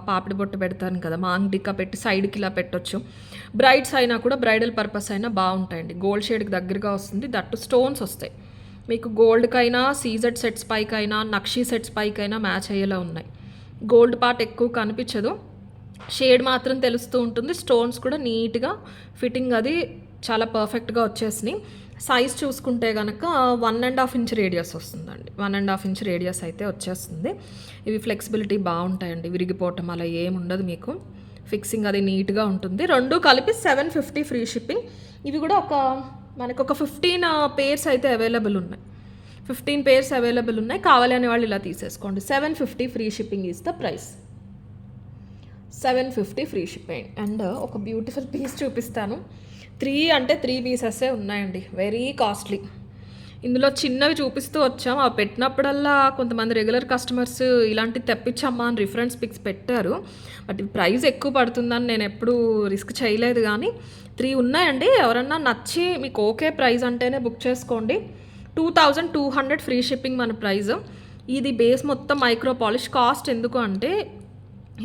పాపిడి బొట్టు పెడతాను కదా, మాంగిటికా పెట్టి సైడ్కి ఇలా పెట్టొచ్చు. బ్రైడ్స్ అయినా కూడా బ్రైడల్ పర్పస్ అయినా బాగుంటాయండి. గోల్డ్ షేడ్కి దగ్గరగా వస్తుంది. దట్టు స్టోన్స్ వస్తాయి మీకు. గోల్డ్కైనా సీజెడ్ సెట్స్ పైకైనా నక్షి సెట్స్ పైకైనా మ్యాచ్ అయ్యేలా ఉన్నాయి. గోల్డ్ పార్ట్ ఎక్కువ కనిపించదు, షేడ్ మాత్రం తెలుస్తూ ఉంటుంది. స్టోన్స్ కూడా నీట్గా ఫిట్టింగ్ అది చాలా పర్ఫెక్ట్గా వచ్చేసినాయి. సైజ్ చూసుకుంటే కనుక 1.5 ఇంచ్ రేడియస్ వస్తుందండి. 1.5 ఇంచ్ రేడియస్ అయితే వచ్చేస్తుంది. ఇవి ఫ్లెక్సిబిలిటీ బాగుంటాయండి. విరిగిపోవటం అలా ఏముండదు మీకు. ఫిక్సింగ్ అది నీట్గా ఉంటుంది. 2 కలిపి 750 ఫ్రీ షిప్పింగ్. ఇవి కూడా మనకు ఒక 15 పేర్స్ అయితే అవైలబుల్ ఉన్నాయి. 15 పేర్స్ అవైలబుల్ ఉన్నాయి. కావాలి అనే వాళ్ళు ఇలా తీసేసుకోండి. 750 free shipping is the price. 750 free shipping. And ఒక బ్యూటిఫుల్ పీస్ చూపిస్తాను. 3 పీసెసే ఉన్నాయండి. Very costly. ఇందులో చిన్నవి చూపిస్తూ వచ్చాం. అవి పెట్టినప్పుడల్లా కొంతమంది రెగ్యులర్ కస్టమర్స్ ఇలాంటివి తెప్పించమ్మా అని రిఫరెన్స్ పిక్స్ పెట్టారు. బట్ ప్రైస్ ఎక్కువ పడుతుందని నేను ఎప్పుడూ రిస్క్ చేయలేదు. కానీ 3 ఉన్నాయండి. ఎవరన్నా నచ్చి మీకు ఓకే ప్రైస్ అంటేనే బుక్ చేసుకోండి. 2200 ఫ్రీ షిప్పింగ్ మన ప్రైస్. ఇది బేస్ మొత్తం మైక్రో పాలిష్. కాస్ట్ ఎందుకు అంటే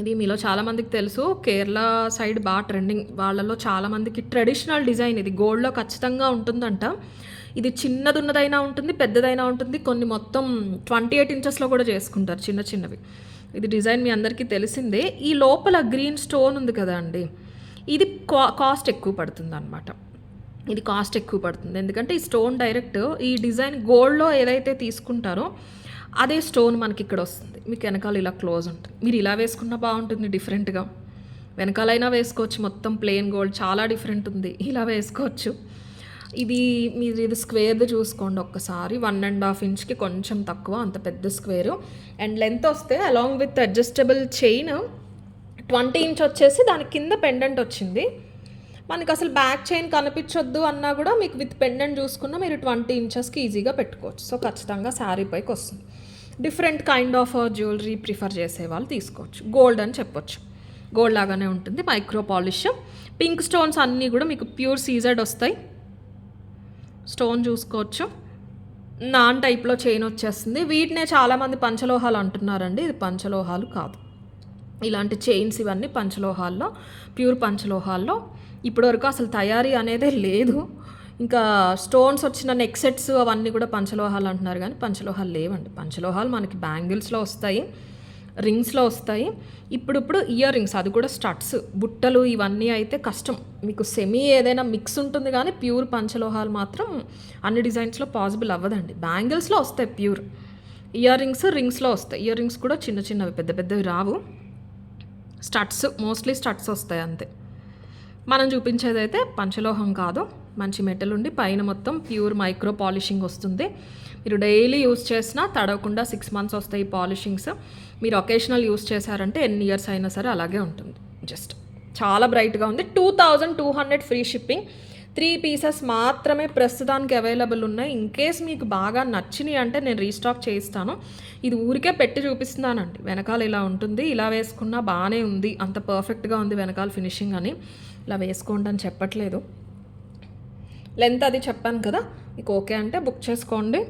ఇది మీలో చాలామందికి తెలుసు, కేరళ సైడ్ బాగా ట్రెండింగ్. వాళ్ళలో చాలామందికి ట్రెడిషనల్ డిజైన్ ఇది. గోల్డ్లో ఖచ్చితంగా ఉంటుందంట. ఇది చిన్నదున్నదైనా ఉంటుంది, పెద్దదైనా ఉంటుంది. కొన్ని మొత్తం 28 ఇంచెస్లో కూడా చేసుకుంటారు చిన్నవి. ఇది డిజైన్ మీ అందరికీ తెలిసిందే. ఈ లోపల గ్రీన్ స్టోన్ ఉంది కదా అండి, ఇది కాస్ట్ ఎక్కువ పడుతుంది అనమాట. ఇది కాస్ట్ ఎక్కువ పడుతుంది ఎందుకంటే ఈ స్టోన్ డైరెక్ట్ ఈ డిజైన్ గోల్డ్లో ఏదైతే తీసుకుంటారో అదే స్టోన్ మనకి ఇక్కడ వస్తుంది. మీకు వెనకాల ఇలా క్లోజ్ ఉంటుంది. మీరు ఇలా వేసుకున్నా బాగుంటుంది డిఫరెంట్గా. వెనకాలైనా వేసుకోవచ్చు. మొత్తం ప్లెయిన్ గోల్డ్ చాలా డిఫరెంట్ ఉంది, ఇలా వేసుకోవచ్చు. మీరు ఇది స్క్వేర్ది చూసుకోండి ఒక్కసారి. 1.5 ఇంచ్కి కొంచెం తక్కువ, అంత పెద్ద స్క్వేరు. అండ్ లెంత్ వస్తే along with adjustable chain 20 inch వచ్చేసి దాని కింద పెండెంట్ వచ్చింది. మనకి అసలు బ్యాక్ చైన్ కనిపించొద్దు అన్నా కూడా మీకు విత్ పెండెంట్ చూసుకున్నా మీరు 20 ఇంచెస్కి ఈజీగా పెట్టుకోవచ్చు. సో ఖచ్చితంగా శారీ పైకి వస్తుంది. Different kind of jewellery prefer చేసే వాళ్ళు తీసుకోవచ్చు. గోల్డ్ అని చెప్పొచ్చు. గోల్డ్ లాగానే ఉంటుంది. Micro polish. పింక్ స్టోన్స్ అన్నీ కూడా మీకు ప్యూర్ సీజెడ్ వస్తాయి. స్టోన్ చూసుకోవచ్చు. నాన్ టైప్లో చైన్ వచ్చేస్తుంది. వీటినే చాలామంది పంచలోహాలు అంటున్నారండి. ఇది పంచలోహాలు కాదు. ఇలాంటి చైన్స్ ఇవన్నీ పంచలోహాల్లో, ప్యూర్ పంచలోహాల్లో. ఇప్పటివరకు అసలు తయారీ అనేదే లేదు. ఇంకా స్టోన్స్ వచ్చిన నెక్ సెట్స్ అవన్నీ కూడా పంచలోహాలు అంటున్నారు కానీ పంచలోహాలు లేవండి. పంచలోహాలు మనకి బ్యాంగిల్స్లో వస్తాయి, రింగ్స్లో వస్తాయి. ఇప్పుడు ఇయర్ రింగ్స్, అది కూడా స్టడ్స్, బుట్టలు ఇవన్నీ అయితే కష్టం. మీకు సెమీ ఏదైనా మిక్స్ ఉంటుంది కానీ ప్యూర్ పంచలోహాలు మాత్రం అన్ని డిజైన్స్లో పాసిబుల్ అవ్వదండి. బ్యాంగిల్స్లో వస్తాయి ప్యూర్. ఇయర్ రింగ్స్ రింగ్స్లో వస్తాయి. ఇయర్ రింగ్స్ కూడా చిన్నవి పెద్ద పెద్దవి రావు. స్టడ్స్, మోస్ట్లీ స్టడ్స్ వస్తాయి అంతే. మనం చూపించేదైతే పంచలోహం కాదు, మంచి మెటల్ ఉండి పైన మొత్తం ప్యూర్ మైక్రో పాలిషింగ్ వస్తుంది. మీరు డైలీ యూస్ చేసినా తడవకుండా 6 months వస్తాయి ఈ పాలిషింగ్స్. మీరు ఒకేషనల్ యూస్ చేశారంటే ఎన్ని ఇయర్స్ అయినా సరే అలాగే ఉంటుంది. జస్ట్ చాలా బ్రైట్గా ఉంది. 2200 ఫ్రీ షిప్పింగ్. 3 పీసెస్ మాత్రమే ప్రస్తుతానికి అవైలబుల్ ఉన్నాయి. ఇన్ కేస్ మీకు బాగా నచ్చినాయి అంటే నేను రీస్టాక్ చేయిస్తాను. ఇది ఊరికే పెట్టి చూపిస్తున్నానండి. వెనకాల ఇలా ఉంటుంది, ఇలా వేసుకున్నా బాగానే ఉంది, అంత పర్ఫెక్ట్గా ఉంది వెనకాల ఫినిషింగ్ అని. ఇలా వేసుకోండి అని చెప్పట్లేదు. లెంత్ అది చెప్పాను కదా, మీకు ఓకే అంటే బుక్ చేసుకోండి.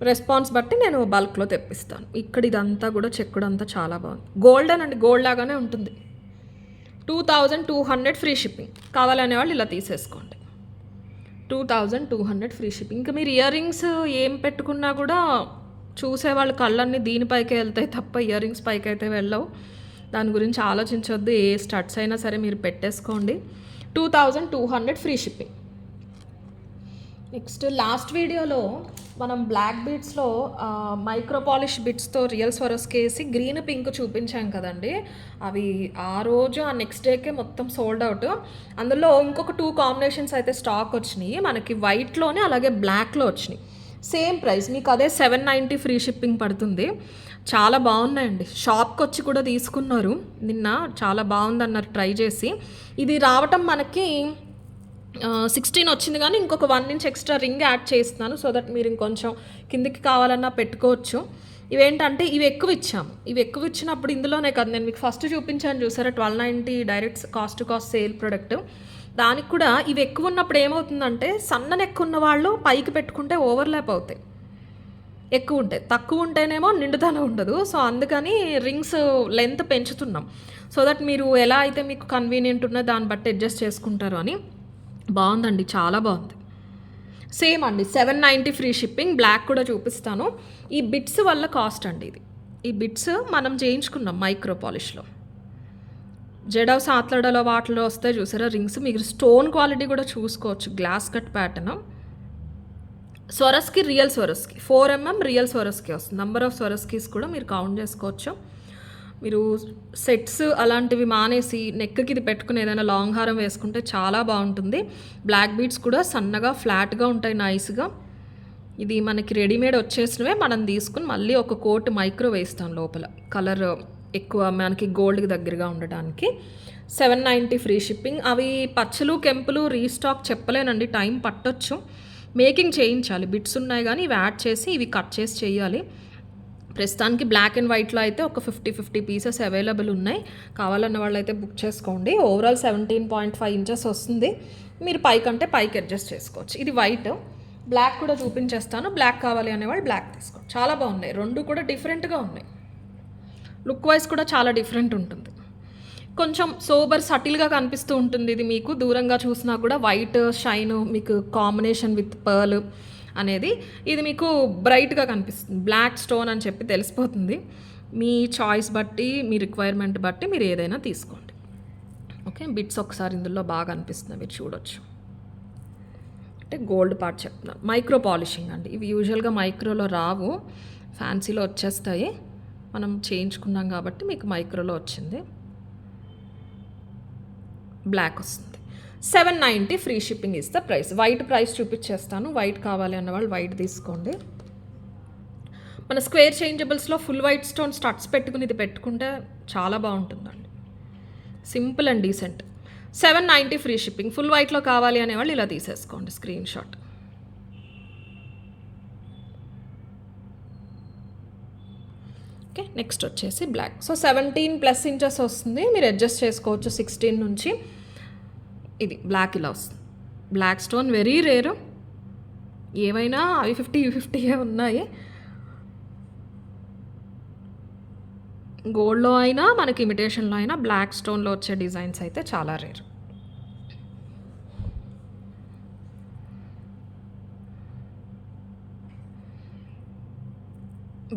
రెస్పాన్స్ బట్టి నేను బల్క్లో తెప్పిస్తాను. ఇక్కడ ఇదంతా కూడా చెక్కుడు అంతా చాలా బాగుంది. గోల్డెన్ అండి, గోల్డ్ లాగానే ఉంటుంది. 2200 ఫ్రీ షిప్పింగ్. కావాలనే వాళ్ళు ఇలా తీసేసుకోండి. 2200 ఫ్రీ షిప్పింగ్. ఇంకా మీరు ఇయర్ రింగ్స్ ఏం పెట్టుకున్నా కూడా చూసేవాళ్ళ కళ్ళన్నీ దీనిపైకే వెళ్తాయి తప్ప ఇయర్ రింగ్స్ పైకి అయితే వెళ్ళవు. దాని గురించి ఆలోచించొద్దు. ఏ స్టడ్స్ అయినా సరే మీరు పెట్టేసుకోండి. 2200 ఫ్రీ షిప్పింగ్. నెక్స్ట్ లాస్ట్ వీడియోలో మనం బ్లాక్ బీడ్స్లో మైక్రో పాలిష్ బిట్స్తో రియల్ స్వరోస్కి వేసి గ్రీన్ పింక్ చూపించాం కదండి. అవి ఆ రోజు ఆ నెక్స్ట్ డేకే మొత్తం సోల్డ్ అవుట్. అందులో ఇంకొక 2 కాంబినేషన్స్ అయితే స్టాక్ వచ్చినాయి మనకి. వైట్లోనే అలాగే బ్లాక్లో వచ్చినాయి. సేమ్ ప్రైస్, మీకు అదే 790 ఫ్రీ షిప్పింగ్ పడుతుంది. చాలా బాగున్నాయండి. షాప్కి వచ్చి కూడా తీసుకున్నారు నిన్న. చాలా బాగుందన్నారు ట్రై చేసి. ఇది రావటం మనకి 16 వచ్చింది, కానీ ఇంకొక 1 ఇంచ్ ఎక్స్ట్రా రింగ్ యాడ్ చేస్తున్నాను. సో దట్ మీరు ఇంకొంచెం కిందికి కావాలన్నా పెట్టుకోవచ్చు. ఇవేంటంటే ఇవి ఎక్కువ ఇచ్చాము. ఇవి ఎక్కువ ఇచ్చినప్పుడు ఇందులోనే కదా నేను మీకు ఫస్ట్ చూపించాను చూసారా, 1290 direct cost to cost sale product. దానికి కూడా ఇవి ఎక్కువ ఉన్నప్పుడు ఏమవుతుందంటే సన్న నెక్ ఉన్న వాళ్ళు పైకి పెట్టుకుంటే ఓవర్లాప్ అవుతాయి. ఎక్కువ ఉంటాయి, తక్కువ ఉంటేనేమో నిండుదనం ఉండదు. సో అందుకని రింగ్స్ లెంత్ పెంచుతున్నాం. సో దట్ మీరు ఎలా అయితే మీకు కన్వీనియంట్ ఉన్నో దాన్ని బట్టి అడ్జస్ట్ చేసుకుంటారు అని. బాగుందండి, చాలా బాగుంది. సేమ్ అండి 790 ఫ్రీ షిప్పింగ్. బ్లాక్ కూడా చూపిస్తాను. ఈ బిట్స్ వల్ల కాస్ట్ అండి ఇది. ఈ బిట్స్ మనం చేయించుకున్నాం మైక్రో పాలిష్లో. జెడవ్స్ ఆత్లడలో వాటిలో వస్తే చూసారా రింగ్స్. మీకు స్టోన్ క్వాలిటీ కూడా చూసుకోవచ్చు. Glass cut pattern. Swarovski real Swarovski 4mm real Swarovski వస్తుంది. నెంబర్ ఆఫ్ స్వరస్కీస్ కూడా మీరు కౌంట్ చేసుకోవచ్చు. మీరు సెట్స్ అలాంటివి మానేసి నెక్కి ఇది పెట్టుకుని ఏదైనా లాంగ్ హారం వేసుకుంటే చాలా బాగుంటుంది. బ్లాక్ బీడ్స్ కూడా సన్నగా ఫ్లాట్గా ఉంటాయి, నైస్గా. ఇది మనకి రెడీమేడ్ వచ్చేసినవే. మనం తీసుకుని మళ్ళీ ఒక కోట్ మైక్రో వేస్తాం లోపల, కలర్ ఎక్కువ మనకి గోల్డ్కి దగ్గరగా ఉండడానికి. 790 ఫ్రీ షిప్పింగ్. అవి పచ్చలు కెంపులు రీస్టాక్ చెప్పలేనండి, టైం పట్టొచ్చు. మేకింగ్ చేయించాలి. బిట్స్ ఉన్నాయి కానీ ఇవి యాడ్ చేసి ఇవి కట్ చేసి చేయాలి. ప్రస్తుతానికి బ్లాక్ అండ్ వైట్లో అయితే ఒక 50 పీసెస్ అవైలబుల్ ఉన్నాయి. కావాలన్న వాళ్ళు అయితే బుక్ చేసుకోండి. ఓవరాల్ 17.5 ఇంచెస్ వస్తుంది. మీరు పైకంటే పైకి అడ్జస్ట్ చేసుకోవచ్చు. ఇది వైట్. బ్లాక్ కూడా చూపించేస్తాను. బ్లాక్ కావాలి అనేవాళ్ళు బ్లాక్ తీసుకోండి. చాలా బాగున్నాయి, రెండు కూడా డిఫరెంట్గా ఉన్నాయి. లుక్ వైజ్ కూడా చాలా డిఫరెంట్ ఉంటుంది. కొంచెం సోబర్ సటిల్గా కనిపిస్తూ ఉంటుంది ఇది. మీకు దూరంగా చూసినా కూడా వైట్ షైన్ మీకు కాంబినేషన్ విత్ పర్ల్ అనేది ఇది మీకు బ్రైట్గా కనిపిస్తుంది. బ్లాక్ స్టోన్ అని చెప్పి తెలిసిపోతుంది. మీ చాయిస్ బట్టి, మీ రిక్వైర్మెంట్ బట్టి మీరు ఏదైనా తీసుకోండి. ఓకే, బిట్స్ ఒకసారి ఇందులో బాగా అనిపిస్తుంది, మీరు చూడొచ్చు. అంటే గోల్డ్ పార్ట్ చెప్తున్నాను. మైక్రో పాలిషింగ్ అండి. ఇవి యూజువల్గా మైక్రోలో రావు, ఫ్యాన్సీలో వచ్చేస్తాయి. మనం చేయించుకున్నాం కాబట్టి మీకు మైక్రోలో వచ్చింది. బ్లాక్ వస్తుంది. 790 free shipping is the price. White price చూపించేస్తాను. వైట్ కావాలి అన్న వాళ్ళు వైట్ తీసుకోండి. మన స్క్వేర్ చేంజబుల్స్లో ఫుల్ వైట్ స్టోన్ స్టడ్స్ పెట్టుకుని ఇది పెట్టుకుంటే చాలా బాగుంటుందండి. Simple and decent. 790 free shipping. Full వైట్లో కావాలి అనేవాళ్ళు ఇలా తీసేసుకోండి స్క్రీన్ షాట్. ఓకే, నెక్స్ట్ వచ్చేసి బ్లాక్. సో 17+ ఇంచెస్ వస్తుంది. మీరు అడ్జస్ట్ చేసుకోవచ్చు 16 నుంచి. ఇది బ్లాక్ ఇలా వస్తుంది. బ్లాక్ స్టోన్ వెరీ రేరు. ఏవైనా అవి 50 ఉన్నాయి. గోల్డ్లో అయినా మనకి ఇమిటేషన్లో అయినా బ్లాక్ స్టోన్లో వచ్చే డిజైన్స్ అయితే చాలా రేర్.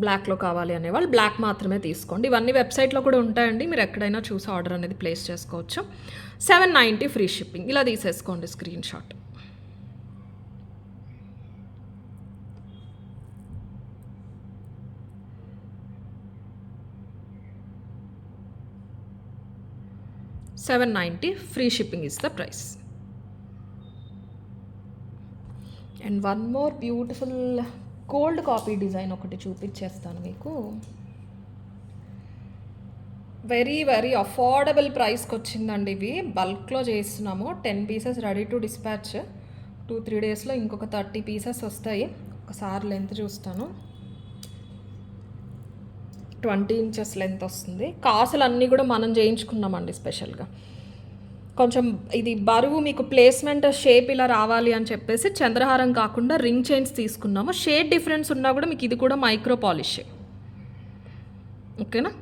బ్లాక్లో కావాలి అనేవాళ్ళు బ్లాక్ మాత్రమే తీసుకోండి. ఇవన్నీ వెబ్సైట్లో కూడా ఉంటాయండి, మీరు ఎక్కడైనా చూసి ఆర్డర్ అనేది ప్లేస్ చేసుకోవచ్చు. 790 ఫ్రీ షిప్పింగ్. ఇలా తీసేసుకోండి screen shot. $790 free shipping is the price. And one more beautiful gold copy design ఒకటి చూపించేస్తాను మీకు. వెరీ వెరీ అఫోర్డబుల్ ప్రైస్కి వచ్చిందండి. ఇవి బల్క్లో చేస్తున్నాము. 10 పీసెస్ రెడీ టు డిస్పాచ్. 2-3 డేస్లో ఇంకొక 30 పీసెస్ వస్తాయి. ఒకసారి లెంత్ చూస్తాను. 20 ఇంచెస్ లెంత్ వస్తుంది. కాసులు అన్నీ కూడా మనం చేయించుకున్నామండి స్పెషల్గా. కొంచెం ఇది బరువు మీకు ప్లేస్మెంట్ షేప్ ఇలా రావాలి అని చెప్పేసి చంద్రహారం కాకుండా రింగ్ చైన్స్ తీసుకున్నాము. షేడ్ డిఫరెన్స్ ఉన్నా కూడా మీకు ఇది కూడా మైక్రో పాలిషే. ఓకేనా?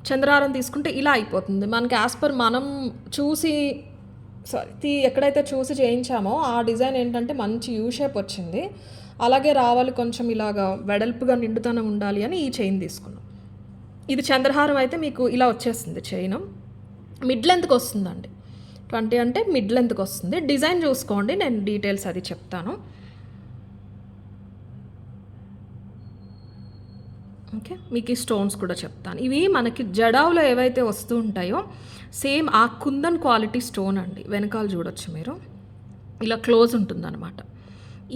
చంద్రహారం తీసుకుంటే ఇలా అయిపోతుంది. మనకి యాజ్ పర్ మనం చూసి ఎక్కడైతే చూసి చేయించామో ఆ డిజైన్ ఏంటంటే మంచి యూ షేప్ వచ్చింది. అలాగే రావాలి, కొంచెం ఇలాగా వెడల్పుగా నిండుతనం ఉండాలి అని ఈ చైన్ తీసుకున్నాం. ఇది చంద్రహారం అయితే మీకు ఇలా వచ్చేస్తుంది. చైన్ మిడ్ లెంత్కి వస్తుందండి. 20 అంటే మిడ్ లెంత్కి వస్తుంది. డిజైన్ చూసుకోండి, నేను డీటెయిల్స్ అది చెప్తాను. ఓకే, మీకు ఈ స్టోన్స్ కూడా చెప్తాను. ఇవి మనకి జడావులో ఏవైతే వస్తూ ఉంటాయో సేమ్ ఆ కుందన్ క్వాలిటీ స్టోన్ అండి. వెనకాల చూడొచ్చు మీరు, ఇలా క్లోజ్ ఉంటుందన్నమాట.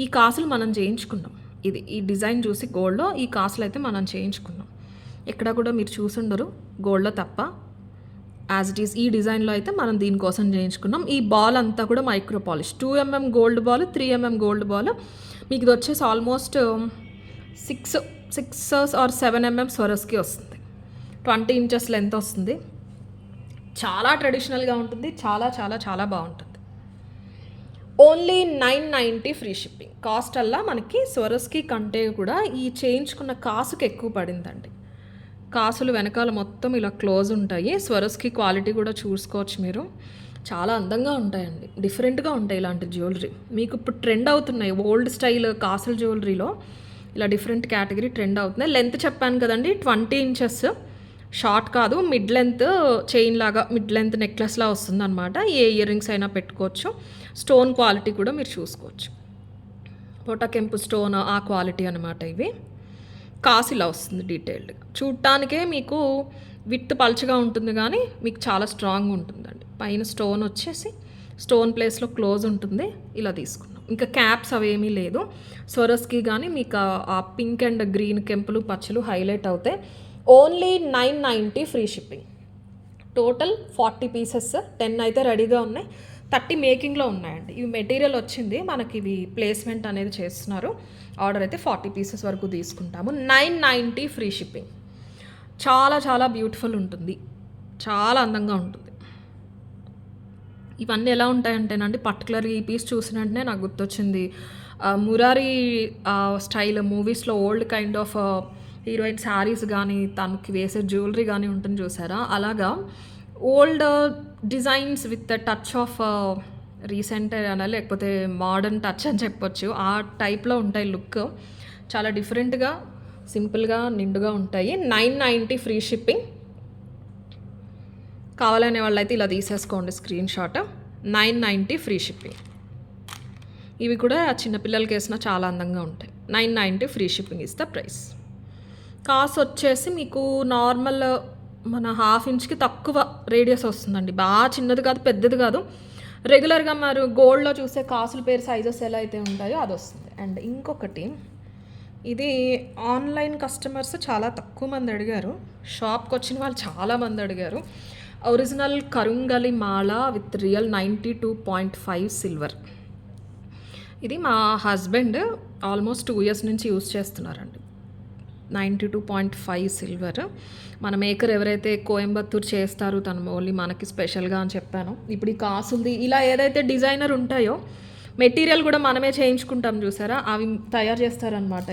ఈ కాసులు మనం చేయించుకున్నాం. ఈ డిజైన్ చూసి గోల్డ్లో ఈ కాసులు అయితే మనం చేయించుకున్నాం. ఎక్కడ కూడా మీరు చూసుండరు గోల్డ్లో తప్ప. యాజ్ ఇట్ ఈస్ ఈ డిజైన్లో అయితే మనం దీనికోసం చేయించుకున్నాం. ఈ బాల్ అంతా కూడా micro polish. 2mm gold ball, 3mm gold ball. మీకు ఇది వచ్చేసి ఆల్మోస్ట్ 6 or 7mm స్వరస్కి వస్తుంది. 20 ఇంచెస్ లెంత్ వస్తుంది. చాలా ట్రెడిషనల్గా ఉంటుంది. చాలా చాలా చాలా బాగుంటుంది. Only 990 free shipping. కాస్ట్ అలా మనకి స్వరస్కి కంటే కూడా ఈ చేయించుకున్న కాసుకి ఎక్కువ పడిందండి. కాసులు వెనకాల మొత్తం ఇలా క్లోజ్ ఉంటాయి. స్వరస్కి క్వాలిటీ కూడా చూసుకోవచ్చు మీరు. చాలా అందంగా ఉంటాయండి, డిఫరెంట్గా ఉంటాయి ఇలాంటి జ్యువెలరీ. మీకు ఇప్పుడు ట్రెండ్ అవుతున్నాయి ఓల్డ్ స్టైల్ కాసుల జ్యువెలరీలో. ఇలా డిఫరెంట్ కేటగిరీ ట్రెండ్ అవుతున్నాయి. లెంత్ చెప్పాను కదండి, 20 ఇంచెస్. షార్ట్ కాదు, మిడ్ లెంత్ చైన్ లాగా, మిడ్ లెంత్ నెక్లెస్లా వస్తుంది అనమాట. ఏ ఇయర్ రింగ్స్ అయినా పెట్టుకోవచ్చు. స్టోన్ క్వాలిటీ కూడా మీరు చూసుకోవచ్చు. పొటకెంపు స్టోన్ ఆ క్వాలిటీ అనమాట ఇవి. కాసు ఇలా వస్తుంది డీటెయిల్డ్గా. చూడటానికే మీకు విత్ పల్చగా ఉంటుంది కానీ మీకు చాలా స్ట్రాంగ్ ఉంటుందండి. పైన స్టోన్ వచ్చేసి స్టోన్ ప్లేస్లో క్లోజ్ ఉంటుంది. ఇలా తీసుకున్నాం. ఇంకా క్యాప్స్ అవేమీ లేదు. స్వరస్కి కానీ మీకు ఆ పింక్ అండ్ గ్రీన్ కెంపులు పచ్చలు హైలైట్ అవుతాయి. Only 990 free shipping. Total 40 pieces. 10 అయితే రెడీగా ఉన్నాయి, 30 మేకింగ్లో ఉన్నాయండి. ఇవి మెటీరియల్ వచ్చింది, మనకి ఇవి ప్లేస్మెంట్ అనేది చేస్తున్నారు. ఆర్డర్ అయితే 40 పీసెస్ వరకు తీసుకుంటాము. 990 ఫ్రీ షిప్పింగ్. చాలా చాలా బ్యూటిఫుల్ ఉంటుంది, చాలా అందంగా ఉంటుంది. ఇవన్నీ ఎలా ఉంటాయంటేనండి, పర్టికులర్గా ఈ పీస్ చూసిన వెంటనే నాకు గుర్తొచ్చింది మురారి స్టైల్ మూవీస్లో old kind of heroine saris కానీ తనకి వేసే జ్యువెలరీ కానీ ఉంటుంది చూసారా, అలాగా old designs with touch of recent అనా లేకపోతే మోడర్న్ టచ్ అని చెప్పొచ్చు. ఆ టైప్లో ఉంటాయి లుక్. చాలా డిఫరెంట్గా, సింపుల్గా, నిండుగా ఉంటాయి. 990 ఫ్రీ షిప్పింగ్. కావాలనే వాళ్ళైతే ఇలా తీసేసుకోండి స్క్రీన్ షాట్. 990 free shipping. ఇవి కూడా చిన్నపిల్లలకి వేసినా చాలా అందంగా ఉంటాయి. 990 free shipping is the price. Cost వచ్చేసి మీకు నార్మల్ మన 1/2 ఇంచ్కి తక్కువ రేడియస్ వస్తుందండి. బాగా చిన్నది కాదు, పెద్దది కాదు. రెగ్యులర్గా మరి గోల్డ్లో చూసే కాసుల పేరు సైజెస్ ఎలా అయితే ఉంటాయో అది వస్తుంది. అండ్ ఇంకొకటి, ఇది ఆన్లైన్ కస్టమర్స్ చాలా తక్కువ మంది అడిగారు. షాప్కి వచ్చిన వాళ్ళు చాలామంది అడిగారు. ఒరిజినల్ కరుంగలి మాల విత్ రియల్ 92.5 సిల్వర్. ఇది మా హస్బెండ్ ఆల్మోస్ట్ 2 years నుంచి యూజ్ చేస్తున్నారండి. 92.5 సిల్వర్. మన మేకర్ ఎవరైతే కోయంబత్తూర్ చేస్తారు తను ఓన్లీ మనకి స్పెషల్గా అని చెప్పాను. ఇప్పుడు ఈ కాసుంది ఇలా ఏదైతే డిజైనర్ ఉంటాయో మెటీరియల్ కూడా మనమే చేయించుకుంటాం చూసారా, అవి తయారు చేస్తారనమాట.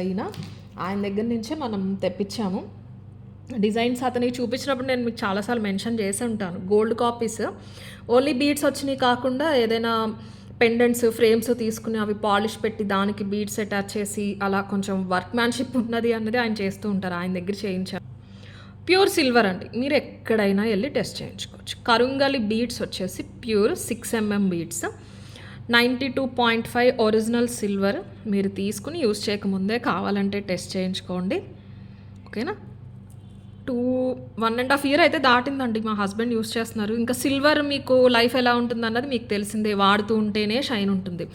ఆయన దగ్గర నుంచే మనం తెప్పించాము. డిజైన్స్ అతనికి చూపించినప్పుడు నేను మీకు చాలాసార్లు మెన్షన్ చేసి ఉంటాను. గోల్డ్ కాపీస్ ఓన్లీ బీడ్స్ వచ్చినాయి కాకుండా ఏదైనా పెండెంట్స్ ఫ్రేమ్స్ తీసుకుని అవి పాలిష్ పెట్టి దానికి బీడ్స్ అటాచ్ చేసి అలా కొంచెం వర్క్ మ్యాన్షిప్ ఉన్నది అన్నది ఆయన చేస్తూ ఉంటారు. ఆయన దగ్గర చేయించారు. ప్యూర్ సిల్వర్ అండి, మీరు ఎక్కడైనా వెళ్ళి టెస్ట్ చేయించుకోవచ్చు. కరుంగలి బీడ్స్ వచ్చేసి pure 6mm beads, 92.5 original silver. మీరు తీసుకుని యూజ్ చేయకముందే కావాలంటే టెస్ట్ చేయించుకోండి. ఓకేనా? 1.5 year అయితే దాటిందండి మా హస్బెండ్ యూస్ చేస్తున్నారు. ఇంకా సిల్వర్ మీకు లైఫ్ ఎలా ఉంటుంది అన్నది మీకు తెలిసిందే. వాడుతూ ఉంటేనే షైన్ ఉంటుంది.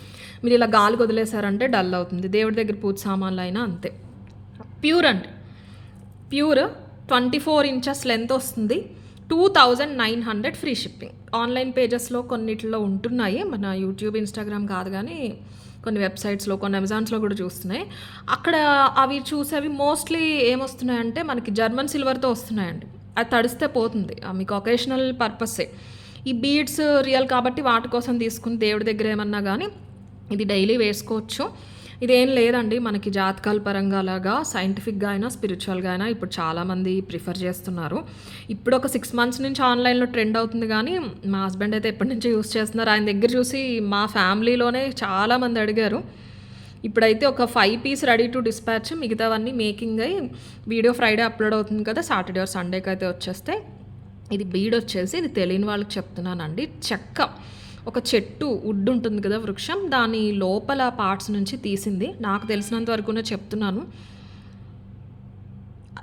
మీరు ఇలా గాలికి వదిలేశారంటే డల్ అవుతుంది. దేవుడి దగ్గర పూజ సామాన్లు అయినా అంతే. ప్యూర్ అండి, ప్యూర్ 24 inches లెంత్ వస్తుంది. 2900 ఫ్రీ షిప్పింగ్. ఆన్లైన్ పేజెస్లో కొన్నిట్లో ఉంటున్నాయి, మన యూట్యూబ్ ఇన్స్టాగ్రామ్ కాదు కానీ కొన్ని వెబ్సైట్స్లో, కొన్ని అమెజాన్స్లో కూడా చూస్తున్నాయి. అక్కడ అవి చూసేవి మోస్ట్లీ ఏమొస్తున్నాయంటే మనకి జర్మన్ సిల్వర్తో వస్తున్నాయండి. అది తడిస్తే పోతుంది, మీకు ఒకేషనల్ పర్పస్సే. ఈ బీడ్స్ రియల్ కాబట్టి వాటి కోసం తీసుకుని దేవుడి దగ్గర ఏమన్నా కానీ ఇది డైలీ వేసుకోవచ్చు. ఇదేం లేదండి, మనకి జాతకాల పరంగా అలాగా సైంటిఫిక్గా అయినా స్పిరిచువల్గా అయినా ఇప్పుడు చాలామంది ప్రిఫర్ చేస్తున్నారు. ఇప్పుడు ఒక 6 మంత్స్ నుంచి ఆన్లైన్లో ట్రెండ్ అవుతుంది, కానీ మా హస్బెండ్ అయితే ఎప్పటి నుంచి యూస్ చేస్తున్నారు. ఆయన దగ్గర చూసి మా ఫ్యామిలీలోనే చాలామంది అడిగారు. ఇప్పుడైతే ఒక 5 పీస్ రెడీ టు డిస్పాచ్, మిగతావన్నీ మేకింగ్ అయ్యి వీడియో ఫ్రైడే అప్లోడ్ అవుతుంది కదా, సాటర్డే ఆర్ సండేకి అయితే వచ్చేస్తే. ఇది బీడ్ వచ్చేసి, ఇది తెలియని వాళ్ళకి చెప్తున్నానండి, చెక్క ఒక చెట్టు వుడ్ ఉంటుంది కదా, వృక్షం, దాని లోపల పార్ట్స్ నుంచి తీసింది. నాకు తెలిసినంత వరకునే చెప్తున్నాను,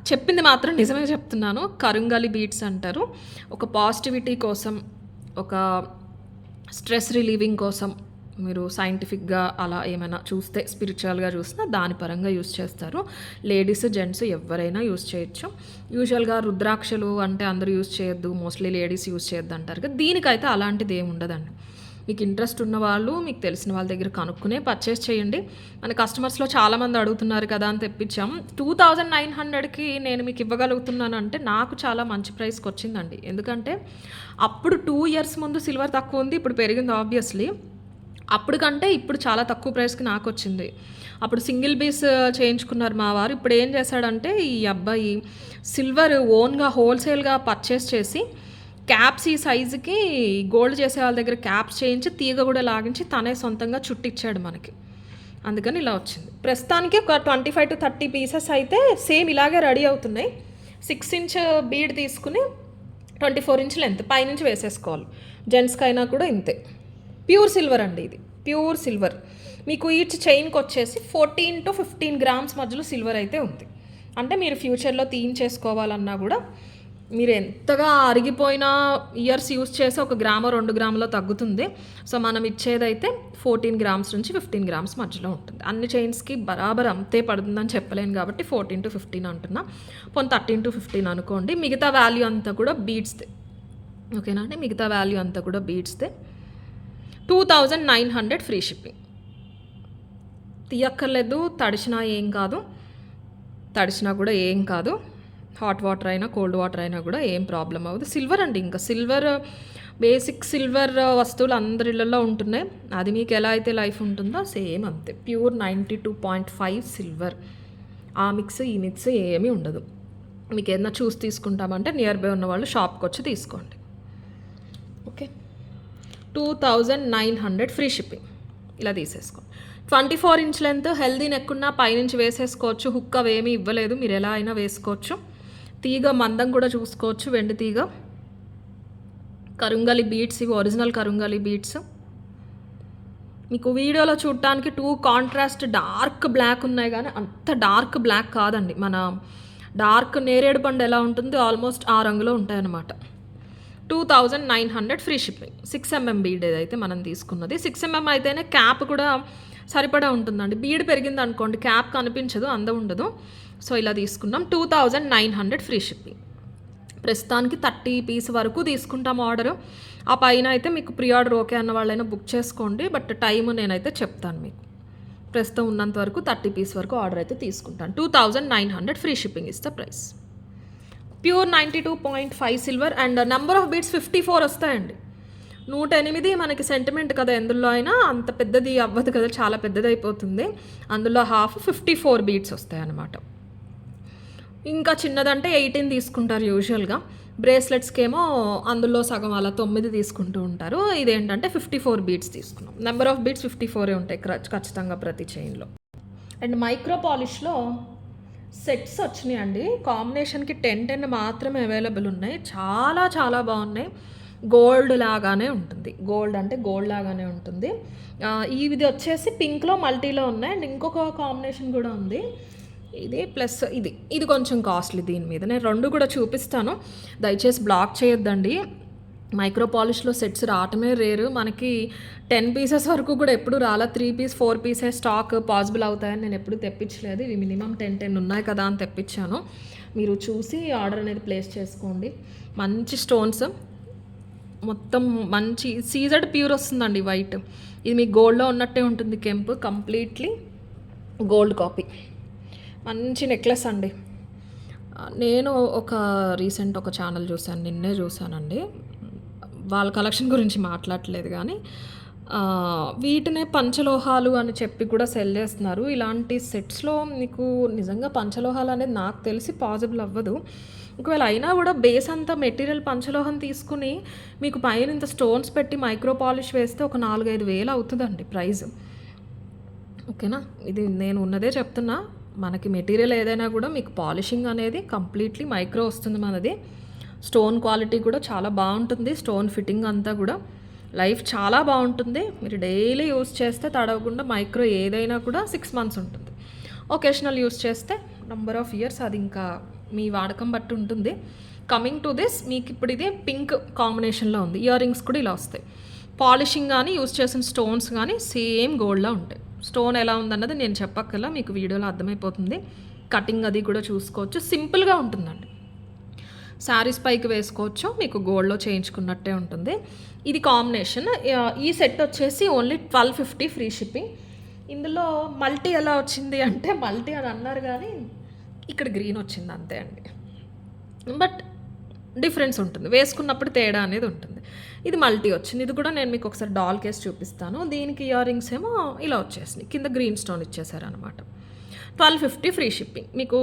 చెప్పింది మాత్రం నిజమే చెప్తున్నాను. కరుంగలి బీడ్స్ అంటారు. ఒక పాజిటివిటీ కోసం, ఒక స్ట్రెస్ రిలీవింగ్ కోసం, మీరు సైంటిఫిక్గా అలా ఏమైనా చూస్తే, స్పిరిచువల్గా చూసినా దాని పరంగా యూస్ చేస్తారు. లేడీస్, జెంట్స్ ఎవరైనా యూస్ చేయొచ్చు. యూజువల్గా రుద్రాక్షలు అంటే అందరూ యూస్ చేయొద్దు, మోస్ట్లీ లేడీస్ యూస్ చేయొద్దు అంటారు కదా, దీనికైతే అలాంటిది ఏమి ఉండదండి. మీకు ఇంట్రెస్ట్ ఉన్న వాళ్ళు, మీకు తెలిసిన వాళ్ళ దగ్గర కనుక్కునే పర్చేస్ చేయండి. మన కస్టమర్స్లో చాలామంది అడుగుతున్నారు కదా అని తెప్పించాం. 2900కి నేను మీకు ఇవ్వగలుగుతున్నానంటే నాకు చాలా మంచి ప్రైస్కి వచ్చిందండి. ఎందుకంటే అప్పుడు 2 years ముందు సిల్వర్ తక్కువ ఉంది, ఇప్పుడు పెరిగింది ఆబ్వియస్లీ. అప్పుడు కంటే ఇప్పుడు చాలా తక్కువ ప్రైస్కి నాకు వచ్చింది. అప్పుడు సింగిల్ పీస్ చేయించుకున్నారు మా వారు. ఇప్పుడు ఏం చేశాడంటే ఈ అబ్బాయి సిల్వర్ ఓన్గా హోల్సేల్గా పర్చేస్ చేసి క్యాప్స్ ఈ సైజుకి గోల్డ్ చేసే వాళ్ళ దగ్గర క్యాప్స్ చేయించి తీగ కూడా లాగించి తనే సొంతంగా చుట్టిచ్చాడు మనకి. అందుకని ఇలా వచ్చింది. ప్రస్తుతానికి ఒక 25 to 30 పీసెస్ అయితే సేమ్ ఇలాగే రెడీ అవుతున్నాయి. 6 inch బీడ్ తీసుకుని 24 inch లెంత్ పైనుంచి వేసేసుకోవాలి. జెంట్స్కి అయినా కూడా ఇంతే. ప్యూర్ సిల్వర్ అండి, ఇది ప్యూర్ సిల్వర్. మీకు ఈచ్ చైన్కి వచ్చేసి 14 to 15 grams మధ్యలో సిల్వర్ అయితే ఉంది. అంటే మీరు ఫ్యూచర్లో తీయించేసుకోవాలన్నా కూడా మీరు ఎంతగా అరిగిపోయిన ఇయర్స్ యూస్ చేసి 1 గ్రామో 2 గ్రాములో తగ్గుతుంది. సో మనం ఇచ్చేదైతే 14 grams నుంచి 15 grams మధ్యలో ఉంటుంది. అన్ని చైన్స్కి బరాబర్ అంతే పడుతుందని చెప్పలేను కాబట్టి 14 to 15 అంటున్నా. పోనీ 13 to 15 అనుకోండి. మిగతా వాల్యూ అంతా కూడా బీడ్స్దే, ఓకేనా అండి? మిగతా వాల్యూ అంతా కూడా బీడ్స్దే. 2900 ఫ్రీ షిప్పింగ్. తీయక్కర్లేదు, తడిచినా ఏం కాదు, తడిచినా కూడా ఏం కాదు. హాట్ వాటర్ అయినా కోల్డ్ వాటర్ అయినా కూడా ఏం ప్రాబ్లం అవ్వదు. సిల్వర్ అండి, ఇంకా సిల్వర్ బేసిక్ సిల్వర్ వస్తువులు అందరి ఇళ్ళల్లో ఉంటున్నాయి. అది మీకు ఎలా అయితే లైఫ్ ఉంటుందో సేమ్ అంతే. Pure 92.5 silver. ఆ మిక్స్ ఈ మిక్స్ ఏమీ ఉండదు. మీకు ఏదైనా చూసి తీసుకుంటామంటే నియర్ బై ఉన్న వాళ్ళు షాప్కి వచ్చి తీసుకోండి. Okay, 2900 free shipping. ఇలా తీసేసుకోండి. 24 inch లెంత్, హెల్దీ నెక్ ఉన్న పైనుంచి వేసేసుకోవచ్చు. హుక్ అవేమీ ఇవ్వలేదు, మీరు ఎలా అయినా వేసుకోవచ్చు. తీగ మందం కూడా చూసుకోవచ్చు, వెండి తీగ. కరుంగలి బీడ్స్, ఇవి ఒరిజినల్ కరుంగలి బీడ్స్. మీకు వీడియోలో చూడటానికి 2 కాంట్రాస్ట్ డార్క్ బ్లాక్ ఉన్నాయి, కానీ అంత డార్క్ బ్లాక్ కాదండి. మన డార్క్ నేరేడు పండు ఎలా ఉంటుందో ఆల్మోస్ట్ ఆ రంగులో ఉంటాయన్నమాట. 2900 ఫ్రీ షిప్పింగ్. 6 mm బీడ్ ఏదైతే మనం తీసుకున్నది, 6 mm అయితేనే క్యాప్ కూడా సరిపడా ఉంటుందండి. బీడ్ పెరిగింది అనుకోండి క్యాప్ కనిపించదు, అందం ఉండదు. సో ఇలా తీసుకున్నాం. 2900 ఫ్రీ షిప్పింగ్. ప్రస్తుతానికి 30 పీస్ వరకు తీసుకుంటాం ఆర్డర్. ఆ పైన అయితే మీకు ప్రీ ఆర్డర్ ఓకే అన్న వాళ్ళైనా బుక్ చేసుకోండి, బట్ టైం నేనైతే చెప్తాను మీకు. ప్రస్తుతం ఉన్నంత వరకు 30 పీస్ వరకు ఆర్డర్ అయితే తీసుకుంటాను. 2900 free shipping is the price. Pure 92.5 silver and number of beads 54 వస్తాయండి. 108 మనకి సెంటిమెంట్ కదా, ఎందులో అయినా అంత పెద్దది అవ్వదు కదా, చాలా పెద్దది అయిపోతుంది. అందులో హాఫ్ 54 బీడ్స్ వస్తాయి అన్నమాట. ఇంకా చిన్నదంటే 18 తీసుకుంటారు యూజువల్గా. బ్రేస్లెట్స్కి ఏమో అందులో సగం అలా 9 తీసుకుంటూ ఉంటారు. ఇదేంటంటే 54 బీడ్స్ తీసుకున్నాం. నెంబర్ ఆఫ్ బీడ్స్ 54 ఉంటాయి ఖచ్చితంగా ప్రతి చైన్లో. అండ్ మైక్రో పాలిష్లో సెట్స్ వచ్చినాయి అండి. కాంబినేషన్కి 10 మాత్రమే అవైలబుల్ ఉన్నాయి. చాలా చాలా బాగున్నాయి. గోల్డ్ లాగానే ఉంటుంది, గోల్డ్ అంటే గోల్డ్ లాగానే ఉంటుంది. ఇది వచ్చేసి పింక్లో మల్టీలో ఉన్నాయి. అండ్ ఇంకొక కాంబినేషన్ కూడా ఉంది, ఇది ప్లస్ ఇది కొంచెం కాస్ట్లీ. దీని మీద నేను 2 కూడా చూపిస్తాను, దయచేసి బ్లాక్ చేయొద్దండి. మైక్రో పాలిష్లో సెట్స్ రావటమే రేరు. మనకి 10 పీసెస్ వరకు కూడా ఎప్పుడు రాలా. 3 piece 4 pieces స్టాక్ పాసిబుల్ అవుతాయని నేను ఎప్పుడు తెప్పించలేదు. ఇవి మినిమం 10 ఉన్నాయి కదా అని తెప్పించాను. మీరు చూసి ఆర్డర్ అనేది ప్లేస్ చేసుకోండి. మంచి స్టోన్స్, మొత్తం మంచి సీజర్డ్ ప్యూర్ వస్తుందండి వైట్. ఇది మీకు గోల్డ్లో ఉన్నట్టే ఉంటుంది కెంపు, కంప్లీట్లీ గోల్డ్ కాపీ. మంచి నెక్లెస్ అండి. నేను రీసెంట్ ఒక ఛానల్ చూశాను, నిన్నే చూశానండి. వాళ్ళ కలెక్షన్ గురించి మాట్లాడట్లేదు కానీ వీటినే పంచలోహాలు అని చెప్పి కూడా సెల్ చేస్తున్నారు. ఇలాంటి సెట్స్లో మీకు నిజంగా పంచలోహాలు అనేది నాకు తెలిసి పాసిబుల్ అవ్వదు. ఒకవేళ అయినా కూడా బేస్ అంతా మెటీరియల్ పంచలోహం తీసుకుని మీకు పైన ఇంత స్టోన్స్ పెట్టి మైక్రో పాలిష్ వేస్తే ఒక 4-5 వేలు అవుతుందండి ప్రైస్. ఓకేనా, ఇది నేను ఉన్నదే చెప్తున్నా. మనకి మెటీరియల్ ఏదైనా కూడా మీకు పాలిషింగ్ అనేది కంప్లీట్లీ మైక్రో వస్తుంది మనది. స్టోన్ క్వాలిటీ కూడా చాలా బాగుంటుంది. స్టోన్ ఫిట్టింగ్ అంతా కూడా లైఫ్ చాలా బాగుంటుంది. మీరు డైలీ యూస్ చేస్తే తడవకుండా మైక్రో ఏదైనా కూడా 6 months ఉంటుంది. ఒకేషనల్ యూస్ చేస్తే నంబర్ ఆఫ్ ఇయర్స్, అది ఇంకా మీ వాడకం బట్టి ఉంటుంది. కమింగ్ టు దిస్, మీకు ఇప్పుడు ఇది పింక్ కాంబినేషన్లో ఉంది. ఇయర్ రింగ్స్ కూడా ఇలా వస్తాయి. పాలిషింగ్ కానీ యూస్ చేసిన స్టోన్స్ కానీ సేమ్ గోల్డ్లో ఉంటాయి. స్టోన్ ఎలా ఉందన్నది నేను చెప్పక్కర్లా, మీకు వీడియోలో అర్థమైపోతుంది. కటింగ్ అది కూడా చూసుకోవచ్చు. సింపుల్గా ఉంటుందండి. శారీస్ పైకి వేసుకోవచ్చు, మీకు గోల్డ్లో చేయించుకున్నట్టే ఉంటుంది. ఇది కాంబినేషన్. ఈ సెట్ వచ్చేసి ఓన్లీ 1250 ఫ్రీ షిప్పింగ్. ఇందులో మల్టీ ఎలా వచ్చింది అంటే, మల్టీ అని అన్నారు కానీ ఇక్కడ గ్రీన్ వచ్చింది అంతే అండి. బట్ డిఫరెన్స్ ఉంటుంది, వేసుకున్నప్పుడు తేడా అనేది ఉంటుంది. ఇది మల్టీ వచ్చింది. ఇది కూడా నేను మీకు ఒకసారి డాల్ కేస్ చూపిస్తాను. దీనికి ఇయర్ రింగ్స్ ఏమో ఇలా వచ్చేసినాయి, కింద గ్రీన్ స్టోన్ ఇచ్చేసారనమాట. 1250 free shipping. మీకు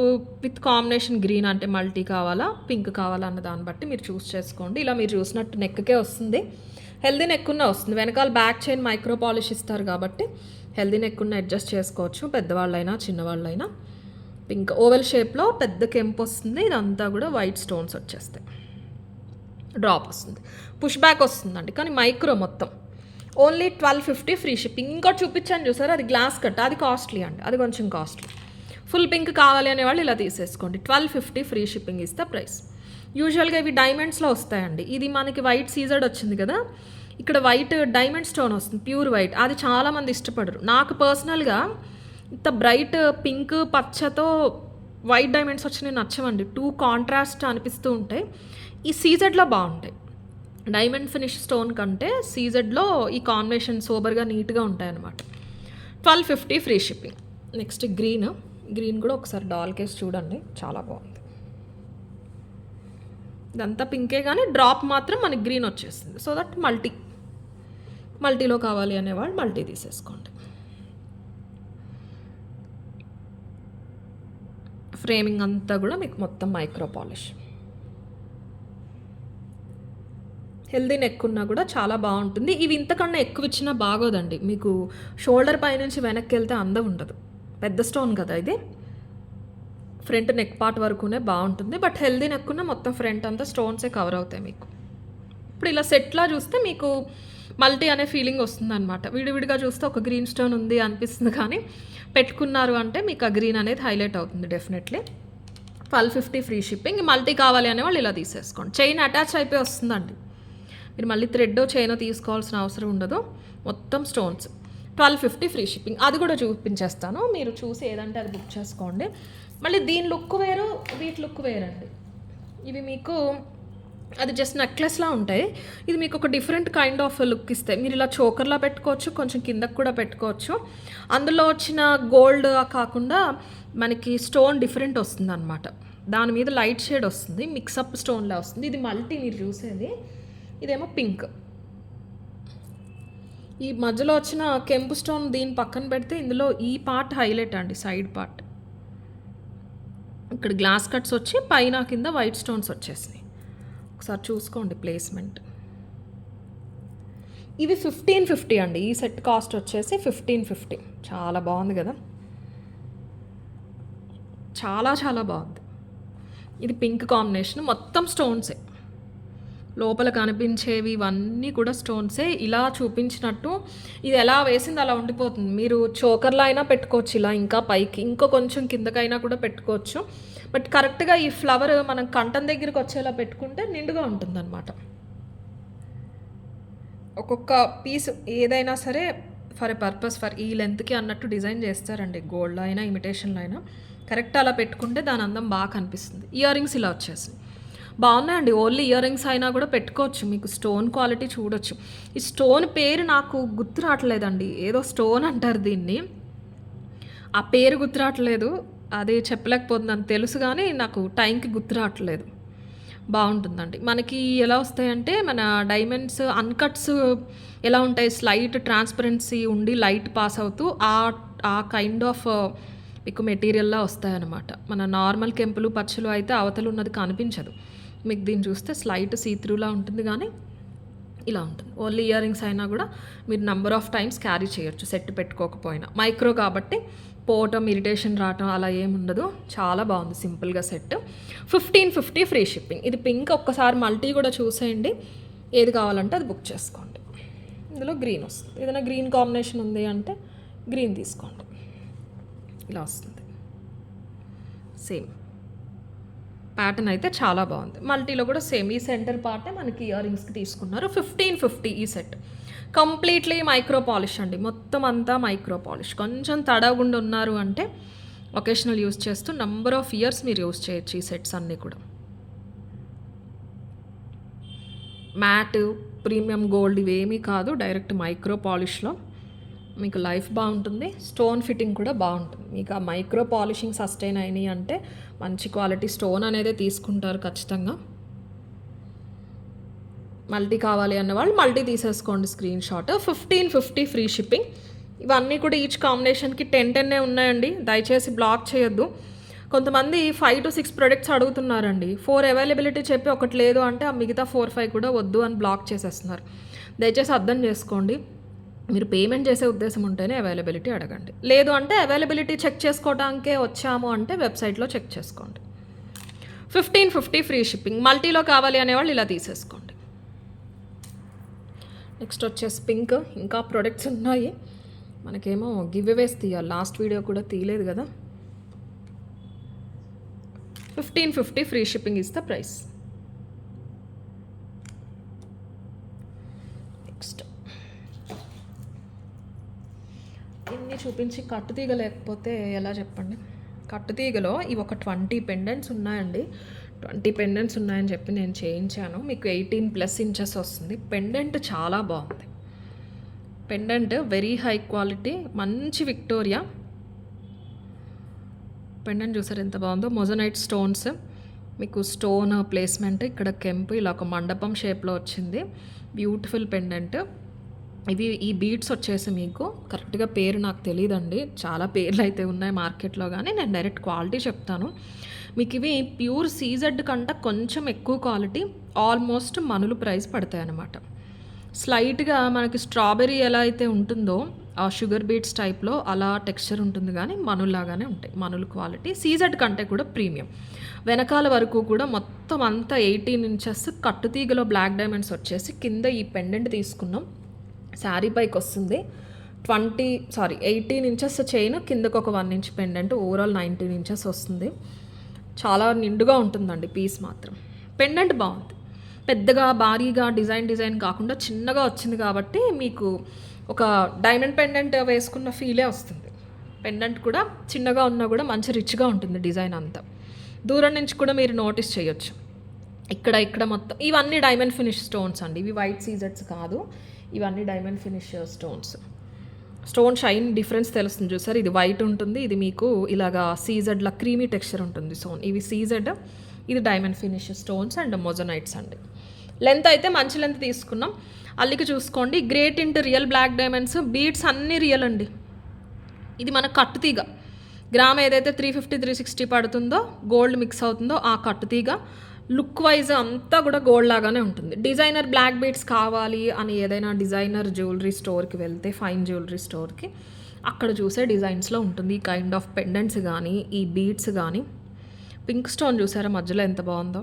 విత్ కాంబినేషన్ గ్రీన్ అంటే మల్టీ కావాలా, పింక్ కావాలా అన్న దాన్ని బట్టి మీరు చూస్ చేసుకోండి. ఇలా మీరు చూసినట్టు నెక్కే వస్తుంది, హెల్దీ నెక్ ఉన్న వస్తుంది. వెనకాల బ్యాక్ చైన్ మైక్రో పాలిష్ ఇస్తారు కాబట్టి హెల్దీ నెక్ ఉన్న అడ్జస్ట్ చేసుకోవచ్చు, పెద్దవాళ్ళైనా చిన్నవాళ్ళైనా. పింక్ ఓవెల్ షేప్లో పెద్ద కెంపు వస్తుంది. ఇదంతా కూడా వైట్ స్టోన్స్ వచ్చేస్తాయి. డ్రాప్ వస్తుంది, పుష్ బ్యాక్ వస్తుందండి, కానీ మైక్రో మొత్తం. Only 1250 free shipping. ఇంకోటి చూపించాను చూసారు, అది గ్లాస్ కట్, అది కాస్ట్లీ అండి, అది కొంచెం కాస్ట్లీ. ఫుల్ పింక్ కావాలి అనేవాళ్ళు ఇలా తీసేసుకోండి. 1250 ఫ్రీ షిప్పింగ్ ఇస్తే ప్రైస్. యూజువల్గా ఇవి డైమండ్స్లో వస్తాయండి. ఇది మనకి వైట్ సీజర్డ్ వచ్చింది కదా, ఇక్కడ వైట్ డైమండ్ స్టోన్ వస్తుంది, ప్యూర్ వైట్. అది చాలామంది ఇష్టపడరు. నాకు పర్సనల్గా ఇంత బ్రైట్ పింక్ పచ్చతో వైట్ డైమండ్స్ వచ్చినాయి నచ్చవండి. టూ కాంట్రాస్ట్ అనిపిస్తూ ఉంటాయి. ఈ సీజెడ్లో బాగుంటాయి. డైమండ్ ఫినిష్ స్టోన్ కంటే సీజెడ్లో ఈ కాంబినేషన్ సోబర్గా నీట్గా ఉంటాయన్నమాట. 1250 ఫ్రీ షిప్పింగ్. నెక్స్ట్ గ్రీన్ కూడా ఒకసారి డాల్ కేస్ చూడండి, చాలా బాగుంది. ఇదంతా పింకే కానీ డ్రాప్ మాత్రం మనకి గ్రీన్ వచ్చేసింది. సో దట్ మల్టీలో కావాలి అనేవాళ్ళు మల్టీ తీసేసుకోండి. ఫ్రేమింగ్ అంతా కూడా మీకు మొత్తం మైక్రో పాలిష్. హెల్దీ నెక్ ఉన్నా కూడా చాలా బాగుంటుంది. ఇవి ఇంతకన్నా ఎక్కువ ఇచ్చినా బాగోదండి. మీకు షోల్డర్ పైనుంచి వెనక్కి వెళ్తే అందం ఉండదు. పెద్ద స్టోన్ కదా ఇది, ఫ్రంట్ నెక్ పార్ట్ వరకునే బాగుంటుంది. బట్ హెల్దీ నెక్ ఉన్న మొత్తం ఫ్రంట్ అంతా స్టోన్సే కవర్ అవుతాయి మీకు. ఇప్పుడు ఇలా సెట్లా చూస్తే మీకు మల్టీ అనే ఫీలింగ్ వస్తుంది అనమాట. విడివిడిగా చూస్తే ఒక గ్రీన్ స్టోన్ ఉంది అనిపిస్తుంది, కానీ పెట్టుకున్నారు అంటే మీకు ఆ గ్రీన్ అనేది హైలైట్ అవుతుంది డెఫినెట్లీ. 1250 free shipping. మల్టీ కావాలి అనేవాళ్ళు ఇలా తీసేసుకోండి. చైన్ అటాచ్ అయిపోయి వస్తుందండి, మీరు మళ్ళీ థ్రెడ్ చైన్ తీసుకోవాల్సిన అవసరం ఉండదు. మొత్తం స్టోన్స్. 1250 free shipping. అది కూడా చూపించేస్తాను, మీరు చూసి ఏదంటే అది బుక్ చేసుకోండి. మళ్ళీ దీని లుక్ వేరు, వీటి లుక్ వేరండి. ఇవి మీకు అది జస్ట్ నెక్లెస్లా ఉంటాయి, ఇది మీకు ఒక డిఫరెంట్ కైండ్ ఆఫ్ లుక్ ఇస్తాయి. మీరు ఇలా చోకర్లా పెట్టుకోవచ్చు, కొంచెం కిందకు కూడా పెట్టుకోవచ్చు. అందులో వచ్చిన గోల్డ్ కాకుండా మనకి స్టోన్ డిఫరెంట్ వస్తుంది అనమాట. దాని మీద లైట్ షేడ్ వస్తుంది, మిక్సప్ స్టోన్లా వస్తుంది. ఇది మల్టీ మీరు చూసేది, ఇదేమో పింక్. ఈ మధ్యలో వచ్చిన కెంపు స్టోన్ దీని పక్కన పెడితే ఇందులో ఈ పార్ట్ హైలైట్ అండి, సైడ్ పార్ట్. ఇక్కడ గ్లాస్ కట్స్ వచ్చి పైన కింద వైట్ స్టోన్స్ వచ్చేసినాయి. ఒకసారి చూసుకోండి ప్లేస్మెంట్. ఇవి 1550 అండి. ఈ సెట్ కాస్ట్ వచ్చేసి 1550. చాలా బాగుంది కదా, చాలా చాలా బాగుంది. ఇది పింక్ కాంబినేషన్, మొత్తం స్టోన్సే. లోపల కనిపించేవి ఇవన్నీ కూడా స్టోన్సే. ఇలా చూపించినట్టు ఇది ఎలా వేసింది అలా ఉండిపోతుంది. మీరు చోకర్లో అయినా పెట్టుకోవచ్చు, ఇలా ఇంకా పైకి ఇంకో కొంచెం కిందకైనా కూడా పెట్టుకోవచ్చు. బట్ కరెక్ట్గా ఈ ఫ్లవర్ మనం కంఠం దగ్గరికి వచ్చేలా పెట్టుకుంటే నిండుగా ఉంటుంది అనమాట. ఒక్కొక్క పీస్ ఏదైనా సరే ఫర్ ఎ పర్పస్, ఫర్ ఈ లెంత్కి అన్నట్టు డిజైన్ చేస్తారండి. గోల్డ్లో అయినా ఇమిటేషన్లో అయినా కరెక్ట్ అలా పెట్టుకుంటే దాని అందం బాగా కనిపిస్తుంది. ఇయర్ రింగ్స్ ఇలా వచ్చేసి బాగున్నాయండి. ఓన్లీ ఇయర్ రింగ్స్ అయినా కూడా పెట్టుకోవచ్చు. మీకు స్టోన్ క్వాలిటీ చూడొచ్చు. ఈ స్టోన్ పేరు నాకు గుర్తు రావట్లేదండి. ఏదో స్టోన్ అంటారు దీన్ని. ఆ పేరు గుర్తు రావట్లేదు. అది చెప్పలేకపోతున్నాను. తెలుసు కానీ నాకు టైంకి గుర్తు రావట్లేదు. బాగుంటుందండి. మనకి ఎలా వస్తాయంటే మన డైమండ్స్ అన్‌కట్స్ ఎలా ఉంటాయి, స్లైట్ ట్రాన్స్‌పరెన్సీ ఉండి లైట్ పాస్ అవుతూ ఆ కైండ్ ఆఫ్ మీకు మెటీరియల్‌లా వస్తాయన్నమాట. మన నార్మల్ కెంపులు, పచ్చలు అయితే అవతల ఉన్నది కనిపించదు. మీకు దీన్ని చూస్తే స్లైట్ సీ త్రూలా ఉంటుంది గానీ ఇలా ఉంటుంది. ఓన్లీ ఇయర్ రింగ్స్ అయినా కూడా మీరు నంబర్ ఆఫ్ టైమ్స్ క్యారీ చేయొచ్చు సెట్ పెట్టుకోకపోయినా. మైక్రో కాబట్టి పోవటం, ఇరిటేషన్ రావటం అలా ఏముండదు. చాలా బాగుంది సింపుల్గా సెట్. 1550 free shipping. ఇది పింక్. ఒక్కసారి మల్టీ కూడా చూసేయండి. ఏది కావాలంటే అది బుక్ చేసుకోండి. ఇందులో గ్రీన్ వస్తుంది. ఏదైనా గ్రీన్ కాంబినేషన్ ఉంది అంటే గ్రీన్ తీసుకోండి. ఇలా వస్తుంది. సేమ్ ప్యాటర్న్ అయితే చాలా బాగుంది. మల్టీలో కూడా సేమ్ ఈ సెంటర్ పార్టే మనకి ఇయర్ రింగ్స్కి తీసుకున్నారు. 1550 ఈ సెట్. కంప్లీట్లీ మైక్రో పాలిష్ అండి. మొత్తం అంతా మైక్రో పాలిష్. కొంచెం తడవకుండా ఉన్నారు అంటే ఒకేషనల్ యూస్ చేస్తూ నంబర్ ఆఫ్ ఇయర్స్ మీరు యూస్ చేయొచ్చు ఈ సెట్స్ అన్నీ కూడా. మ్యాట్, ప్రీమియం గోల్డ్ ఇవేమీ కాదు. డైరెక్ట్ మైక్రో పాలిష్లో మీకు లైఫ్ బాగుంటుంది. స్టోన్ ఫిట్టింగ్ కూడా బాగుంటుంది. మీకు ఆ మైక్రో పాలిషింగ్ సస్టైన్ అయినాయి అంటే మంచి క్వాలిటీ స్టోన్ అనేదే తీసుకుంటారు ఖచ్చితంగా. మల్టీ కావాలి అన్న వాళ్ళు మల్టీ తీసేసుకోండి స్క్రీన్ షాట్. 1550 free shipping. ఇవన్నీ కూడా ఈచ్ కాంబినేషన్కి 10 ఉన్నాయండి. దయచేసి బ్లాక్ చేయొద్దు. కొంతమంది 5 to 6 ప్రొడక్ట్స్ అడుగుతున్నారండి. 4 అవైలబిలిటీ చెప్పి ఒకటి లేదు అంటే ఆ మిగతా 4, 5 కూడా వద్దు అని బ్లాక్ చేసేస్తున్నారు. దయచేసి అర్థం చేసుకోండి. మీరు పేమెంట్ చేసే ఉద్దేశం ఉంటేనే అవైలబిలిటీ అడగండి. లేదు అంటే అవైలబిలిటీ చెక్ చేసుకోవడానికే వచ్చాము అంటే వెబ్సైట్లో చెక్ చేసుకోండి. 1550 ఫ్రీ షిప్పింగ్. మల్టీలో కావాలి అనేవాళ్ళు ఇలా తీసేసుకోండి. నెక్స్ట్ వచ్చేసి పింక్. ఇంకా ప్రొడక్ట్స్ ఉన్నాయి. మనకేమో గివ్ అవేస్ తీయాలి. లాస్ట్ వీడియో కూడా తీయలేదు కదా. 1550 free shipping is the price. Next ఇన్ని చూపించి కట్టుతీగ లేకపోతే ఎలా చెప్పండి. కట్టుతీగలో ఇవి ఒక 20 పెండెంట్స్ ఉన్నాయండి. 20 పెండెంట్స్ ఉన్నాయని చెప్పి నేను చేయించాను. మీకు 18+ ఇంచెస్ వస్తుంది. పెండెంట్ చాలా బాగుంది. పెండెంట్ వెరీ హై క్వాలిటీ, మంచి విక్టోరియా పెండెంట్. చూసారు ఎంత బాగుందో. మొజనైట్ స్టోన్స్, మీకు స్టోన్ ప్లేస్మెంట్, ఇక్కడ కెంపు ఇలా ఒక మండపం షేప్లో వచ్చింది. Beautiful pendant. ఈ బీడ్స్ వచ్చేసి మీకు కరెక్ట్గా పేరు నాకు తెలియదండి. చాలా పేర్లు అయితే ఉన్నాయి మార్కెట్లో, కానీ నేను డైరెక్ట్ క్వాలిటీ చెప్తాను మీకు. ఇవి ప్యూర్ సీజెడ్ కంటే కొంచెం ఎక్కువ క్వాలిటీ, ఆల్మోస్ట్ మనులు ప్రైస్ పడతాయి అన్నమాట. స్లైట్గా మనకి స్ట్రాబెర్రీ ఎలా అయితే ఉంటుందో ఆ షుగర్ బీట్స్ టైప్లో అలా టెక్స్చర్ ఉంటుంది, కానీ మనులాగానే ఉంటాయి. మనులు క్వాలిటీ సీజెడ్ కంటే కూడా ప్రీమియం. వెనకాల వరకు కూడా మొత్తం అంతా 18 ఇంచెస్ కట్టుతీగలో బ్లాక్ డైమండ్స్ వచ్చేసి కింద ఈ పెండెంట్ తీసుకున్నాం. శారీ పైకి వస్తుంది. 18 ఇంచెస్ చైన్, కిందకు ఒక 1 ఇంచ్ పెండెంట్, ఓవరాల్ 19 ఇంచెస్ వస్తుంది. చాలా నిండుగా ఉంటుందండి పీస్ మాత్రం. పెండెంట్ బాగుంది. పెద్దగా భారీగా డిజైన్ కాకుండా చిన్నగా వచ్చింది కాబట్టి మీకు ఒక డైమండ్ పెండెంట్ వేసుకున్న ఫీలే వస్తుంది. పెండెంట్ కూడా చిన్నగా ఉన్నా కూడా మంచి రిచ్గా ఉంటుంది డిజైన్ అంతా. దూరం నుంచి కూడా మీరు నోటీస్ చేయొచ్చు. ఇక్కడ మొత్తం ఇవన్నీ డైమండ్ ఫినిష్ స్టోన్స్ అండి. ఇవి వైట్ సీజెడ్స్ కాదు, ఇవన్నీ diamond finish stones. Stone shine difference తెలుస్తుంది చూసారు. ఇది వైట్ ఉంటుంది, ఇది మీకు ఇలాగా సీజెడ్లా క్రీమీ టెక్స్చర్ ఉంటుంది స్టోన్. ఇవి సీజెడ్, ఇది diamond finish stones and moissanites అండి. లెంత్ అయితే మంచి లెంత్ తీసుకున్నాం. అల్లికి చూసుకోండి. Great into real black diamonds, beads అన్నీ రియల్ అండి. ఇది మన కట్టుతీగ. గ్రామ్ ఏదైతే 350, 360 పడుతుందో, గోల్డ్ మిక్స్ అవుతుందో ఆ కట్టుతీగ లుక్ వైజ్ అంతా కూడా గోల్డ్ లాగానే ఉంటుంది. డిజైనర్ బ్లాక్ బీడ్స్ కావాలి అని ఏదైనా డిజైనర్ జ్యువెలరీ స్టోర్కి వెళ్తే, ఫైన్ జ్యువెలరీ స్టోర్కి, అక్కడ చూసే డిజైన్స్లో ఉంటుంది ఈ కైండ్ ఆఫ్ పెండెంట్స్ కానీ ఈ బీడ్స్ కానీ. పింక్ స్టోన్ చూసారా మధ్యలో ఎంత బాగుందో.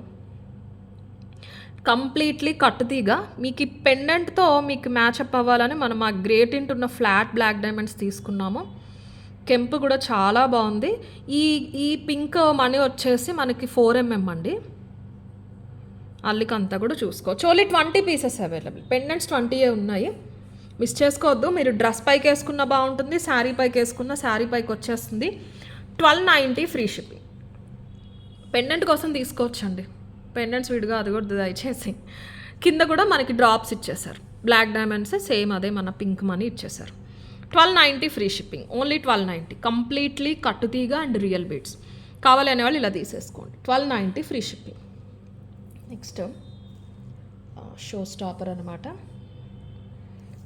కంప్లీట్లీ కట్టుతీగ. మీకు ఈ పెండెంట్తో మీకు మ్యాచప్ అవ్వాలని మనం ఆ గ్రేట్ ఇంట్ ఉన్న ఫ్లాట్ బ్లాక్ డైమండ్స్ తీసుకున్నాము. కెంపు కూడా చాలా బాగుంది. ఈ పింక్ మనీ వచ్చేసి మనకి 4mm అండి. అల్లికి అంతా కూడా చూసుకోవచ్చు. Only 20 pieces available. పెండెంట్స్ 20 ఉన్నాయి, మిస్ చేసుకోవద్దు. మీరు డ్రెస్ పైకి వేసుకున్న బాగుంటుంది, శారీ పైకి వేసుకున్న శారీ పైకి వచ్చేస్తుంది. 1290 ఫ్రీ షిప్పింగ్. పెండెంట్ కోసం తీసుకోవచ్చండి. పెండెంట్స్ విడిగా అది కూడా దయచేసి. కింద కూడా మనకి డ్రాప్స్ ఇచ్చేసారు. బ్లాక్ డైమండ్స్ సేమ్ అదే మన పింక్ మనీ ఇచ్చేసారు. 1290 ఫ్రీ షిప్పింగ్, ఓన్లీ 1290, కంప్లీట్లీ కట్టుతీగ అండ్ రియల్ బీడ్స్. కావాలి అనేవాళ్ళు ఇలా తీసేసుకోండి. 1290 free shipping. Next showstopper అనమాట.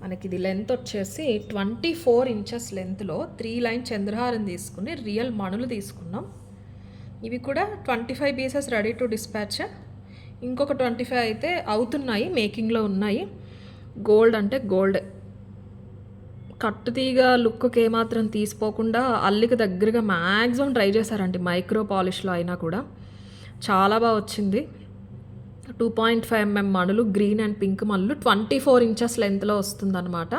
మనకి ఇది లెంత్ వచ్చేసి 24 ఇంచెస్ లెంత్లో 3 లైన్ చంద్రహారం తీసుకుని రియల్ మణులు తీసుకున్నాం. ఇవి కూడా 25 పీసెస్ రెడీ టు డిస్పాచ్. ఇంకొక 25 అయితే అవుతున్నాయి, మేకింగ్లో ఉన్నాయి. గోల్డ్ అంటే గోల్డ్. కట్టుతీగ లుక్కి ఏమాత్రం తీసిపోకుండా అల్లిక దగ్గరగా మ్యాక్సిమం ట్రై చేశారండి. మైక్రో పాలిష్లో అయినా కూడా చాలా బాగా వచ్చింది. 2.5 mm మణులు, గ్రీన్ అండ్ పింక్ మణులు, 24 ఇంచెస్ లెంత్లో వస్తుందన్నమాట.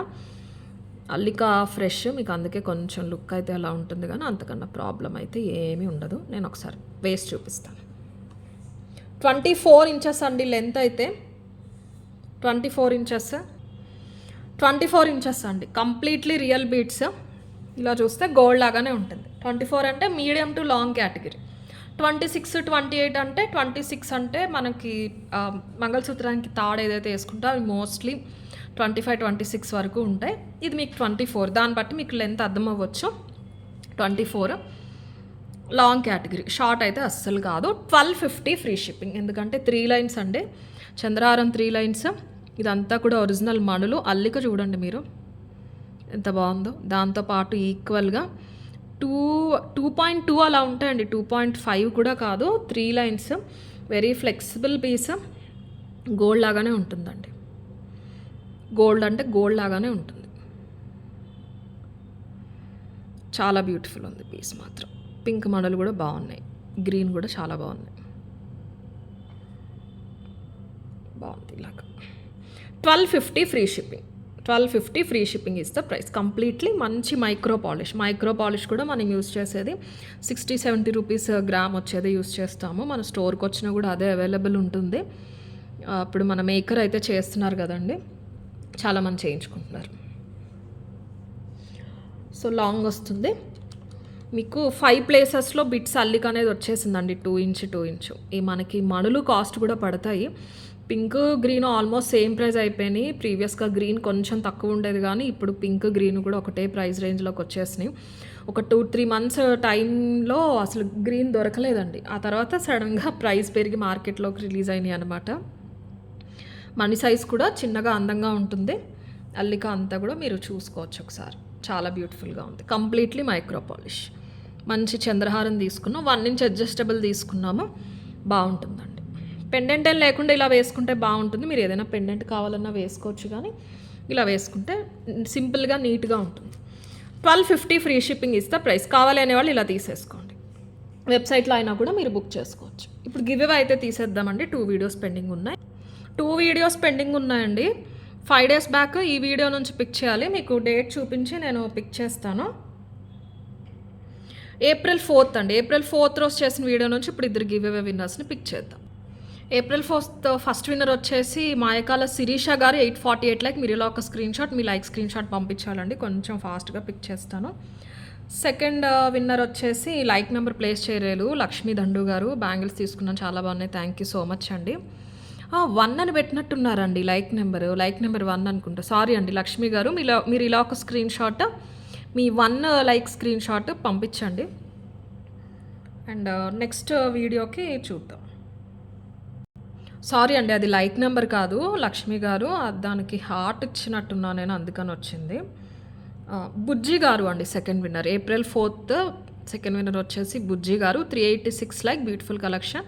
అల్లిక ఫ్రెష్, మీకు అందుకే కొంచెం లుక్ అయితే అలా ఉంటుంది, కానీ అంతకన్నా ప్రాబ్లం అయితే ఏమీ ఉండదు. నేను ఒకసారి వేస్ట్ చూపిస్తాను. 24 ఇంచెస్ అండి లెంత్ అయితే. 24 ఇంచెస్, 24 ఇంచెస్ అండి, కంప్లీట్లీ రియల్ బీడ్స్. ఇలా చూస్తే గోల్డ్ లాగానే ఉంటుంది. 24 అంటే మీడియం టు లాంగ్ కేటగిరీ. 26, 28 అంటే 26 అంటే మనకి మంగళసూత్రానికి తాడు ఏదైతే వేసుకుంటో అవి మోస్ట్లీ 25, 26 వరకు ఉంటాయి. ఇది మీకు 24, దాన్ని బట్టి మీకు లెంత్ అర్థం అవ్వచ్చు. 24 లాంగ్ కేటగిరీ, షార్ట్ అయితే అస్సలు కాదు. 1250 ఫ్రీ షిప్పింగ్, ఎందుకంటే 3 లైన్స్ అండి, చంద్రహారం 3 లైన్స్. ఇదంతా కూడా ఒరిజినల్ మణులు. అల్లిక చూడండి మీరు ఎంత బాగుందో. దాంతోపాటు ఈక్వల్గా 2.2 అలా ఉంటాయండి, 2.5 కూడా కాదు. 3 lines, very flexible piece. Gold లాగానే ఉంటుందండి. గోల్డ్ అంటే గోల్డ్ లాగానే ఉంటుంది. చాలా బ్యూటిఫుల్ ఉంది పీస్ మాత్రం. పింక్ మోడల్ కూడా బాగున్నాయి, గ్రీన్ కూడా చాలా బాగున్నాయి. బాగుంది ఇలాగ. 1250 free shipping. 1250 free shipping is the price. Completely మంచి మైక్రో పాలిష్. మైక్రో పాలిష్ కూడా మనం యూస్ చేసేది 60-70 రూపీస్ గ్రామ్ వచ్చేది యూస్ చేస్తాము. మన స్టోర్కి వచ్చినా కూడా అదే అవైలబుల్ ఉంటుంది. ఇప్పుడు మన మేకర్ అయితే చేస్తున్నారు కదండి, చాలామంది చేయించుకుంటున్నారు. సో లాంగ్ వస్తుంది మీకు. 5 ప్లేసెస్లో బిట్స్ అల్లిక అనేది వచ్చేసిందండి, 2 ఇంచ్ 2 ఇంచ్. ఈ మనకి మణులు కాస్ట్ కూడా పడతాయి. Pink green almost same price అయిపోయినాయి. ప్రీవియస్గా గ్రీన్ కొంచెం తక్కువ ఉండేది, కానీ ఇప్పుడు పింక్ గ్రీన్ కూడా ఒకటే ప్రైస్ రేంజ్లోకి వచ్చేసినాయి. ఒక 2-3 మంత్స్ టైంలో అసలు గ్రీన్ దొరకలేదండి. ఆ తర్వాత సడన్గా ప్రైస్ పెరిగి మార్కెట్లోకి రిలీజ్ అయినాయి అనమాట. మనీ సైజ్ కూడా చిన్నగా అందంగా ఉంటుంది. అల్లిక అంతా కూడా మీరు చూసుకోవచ్చు ఒకసారి. చాలా బ్యూటిఫుల్గా ఉంది. Completely micro polish. మంచి చంద్రహారం తీసుకున్నాం, 1 ఇంచ్ అడ్జస్టబుల్ తీసుకున్నాము. బాగుంటుందండి. పెండెంట్ ఏం లేకుండా ఇలా వేసుకుంటే బాగుంటుంది. మీరు ఏదైనా పెండెంట్ కావాలన్నా వేసుకోవచ్చు, కానీ ఇలా వేసుకుంటే సింపుల్గా నీట్గా ఉంటుంది. 1250 ఫ్రీ షిప్పింగ్ ఇస్తే ప్రైస్. కావాలి అనేవాళ్ళు ఇలా తీసేసుకోండి. వెబ్సైట్లో అయినా కూడా మీరు బుక్ చేసుకోవచ్చు. ఇప్పుడు గివ్ అవే అయితే తీసేద్దామండి. 2 వీడియోస్ పెండింగ్ ఉన్నాయి. 2 వీడియోస్ పెండింగ్ ఉన్నాయండి. 5 డేస్ బ్యాక్ ఈ వీడియో నుంచి పిక్ చేయాలి. మీకు డేట్ చూపించి నేను పిక్ చేస్తాను. April 4th అండి. April 4th రోజు చేసిన వీడియో నుంచి ఇప్పుడు 2 గివ్ అవే విన్నర్స్ని పిక్ చేద్దాం. April 4th ఫస్ట్ విన్నర్ వచ్చేసి మాయకాల శిరీష గారు 848 లైక్. మీరు ఇలా ఒక స్క్రీన్ షాట్, మీ లైక్ స్క్రీన్ షాట్ పంపించాలండి, కొంచెం ఫాస్ట్గా పిక్ చేస్తాను. సెకండ్ విన్నర్ వచ్చేసి లైక్ నెంబర్ ప్లేస్ చేయలేదు, లక్ష్మీ దండు గారు. బ్యాంగిల్స్ తీసుకున్నాను, చాలా బాగున్నాయి, థ్యాంక్ యూ సో మచ్ అండి. 1 అని పెట్టినట్టున్నారండి లైక్ నెంబర్ 1 అనుకుంటా. సారీ అండి లక్ష్మీ గారు, మీరు ఇలా ఒక స్క్రీన్ షాట్, మీ 1 లైక్ స్క్రీన్ షాట్ పంపించండి. అండ్ నెక్స్ట్ వీడియోకి చూద్దాం. సారీ అండి, అది లైక్ నెంబర్ కాదు లక్ష్మి గారు, దానికి హార్ట్ ఇచ్చినట్టున్నా నేను, అందుకని వచ్చింది. బుజ్జి గారు అండి second winner. April 4th second winner వచ్చేసి Bujji garu. 386 like. Beautiful collection,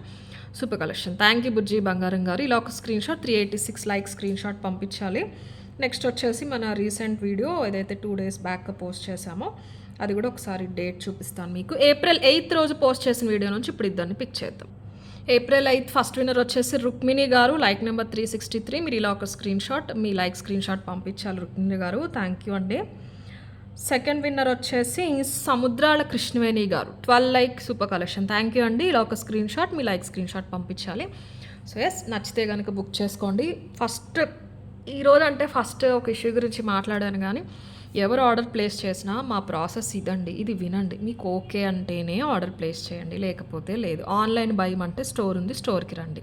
super collection. Thank you Bujji బంగారం గారు. ఇలా ఒక screenshot 386 like screenshot పంపించాలి. నెక్స్ట్ వచ్చేసి మన రీసెంట్ వీడియో ఏదైతే 2 డేస్ బ్యాక్ పోస్ట్ చేశామో అది కూడా ఒకసారి డేట్ చూపిస్తాను మీకు. April 8th రోజు పోస్ట్ చేసిన వీడియో నుంచి ఇప్పుడు ఇద్దరిని పిక్ చేద్దాం. April 8th ఫస్ట్ విన్నర్ వచ్చేసి రుక్మిణి గారు, లైక్ నెంబర్ 363. మీరు ఇలా ఒక స్క్రీన్ షాట్, మీ లైక్ స్క్రీన్ షాట్ పంపించాలి రుక్మిణి గారు, థ్యాంక్ యూ అండి. సెకండ్ విన్నర్ వచ్చేసి సముద్రాల కృష్ణవేణి గారు, 12 like, super collection, thank you అండి. ఇలా ఒక స్క్రీన్ షాట్, మీ లైక్ స్క్రీన్ షాట్ పంపించాలి. సో ఎస్, నచ్చితే కనుక బుక్ చేసుకోండి. ఫస్ట్ ఈరోజు అంటే ఫస్ట్ ఒక ఇష్యూ గురించి మాట్లాడాను గానీ, ఎవరు ఆర్డర్ ప్లేస్ చేసినా మా ప్రాసెస్ ఇదండి. ఇది వినండి. మీకు ఓకే అంటేనే ఆర్డర్ ప్లేస్ చేయండి. లేకపోతే లేదు. ఆన్‌లైన్ బయమంటే స్టోర్ ఉంది. స్టోర్‌కి రండి.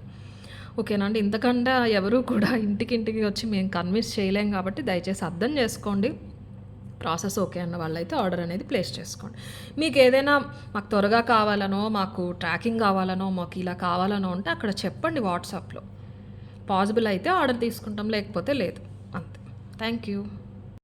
ఓకేనా అండి. ఇంతకంటే ఎవరు కూడా ఇంటికి వచ్చి మేము కన్విన్స్ చేయలేం కాబట్టి దయచేసి అర్థం చేసుకోండి. ప్రాసెస్ ఓకే అన్న వాళ్ళైతే ఆర్డర్ అనేది ప్లేస్ చేసుకోండి. మీకేదైనా మాకు త్వరగా కావాలనో, మాకు ట్రాకింగ్ కావాలనో, మాకు ఇలా కావాలనో ఉంటే అక్కడ చెప్పండి వాట్సాప్‌లో. పాసిబుల్ అయితే ఆర్డర్ తీసుకుంటాం. లేకపోతే లేదు. అంతే. Thank you.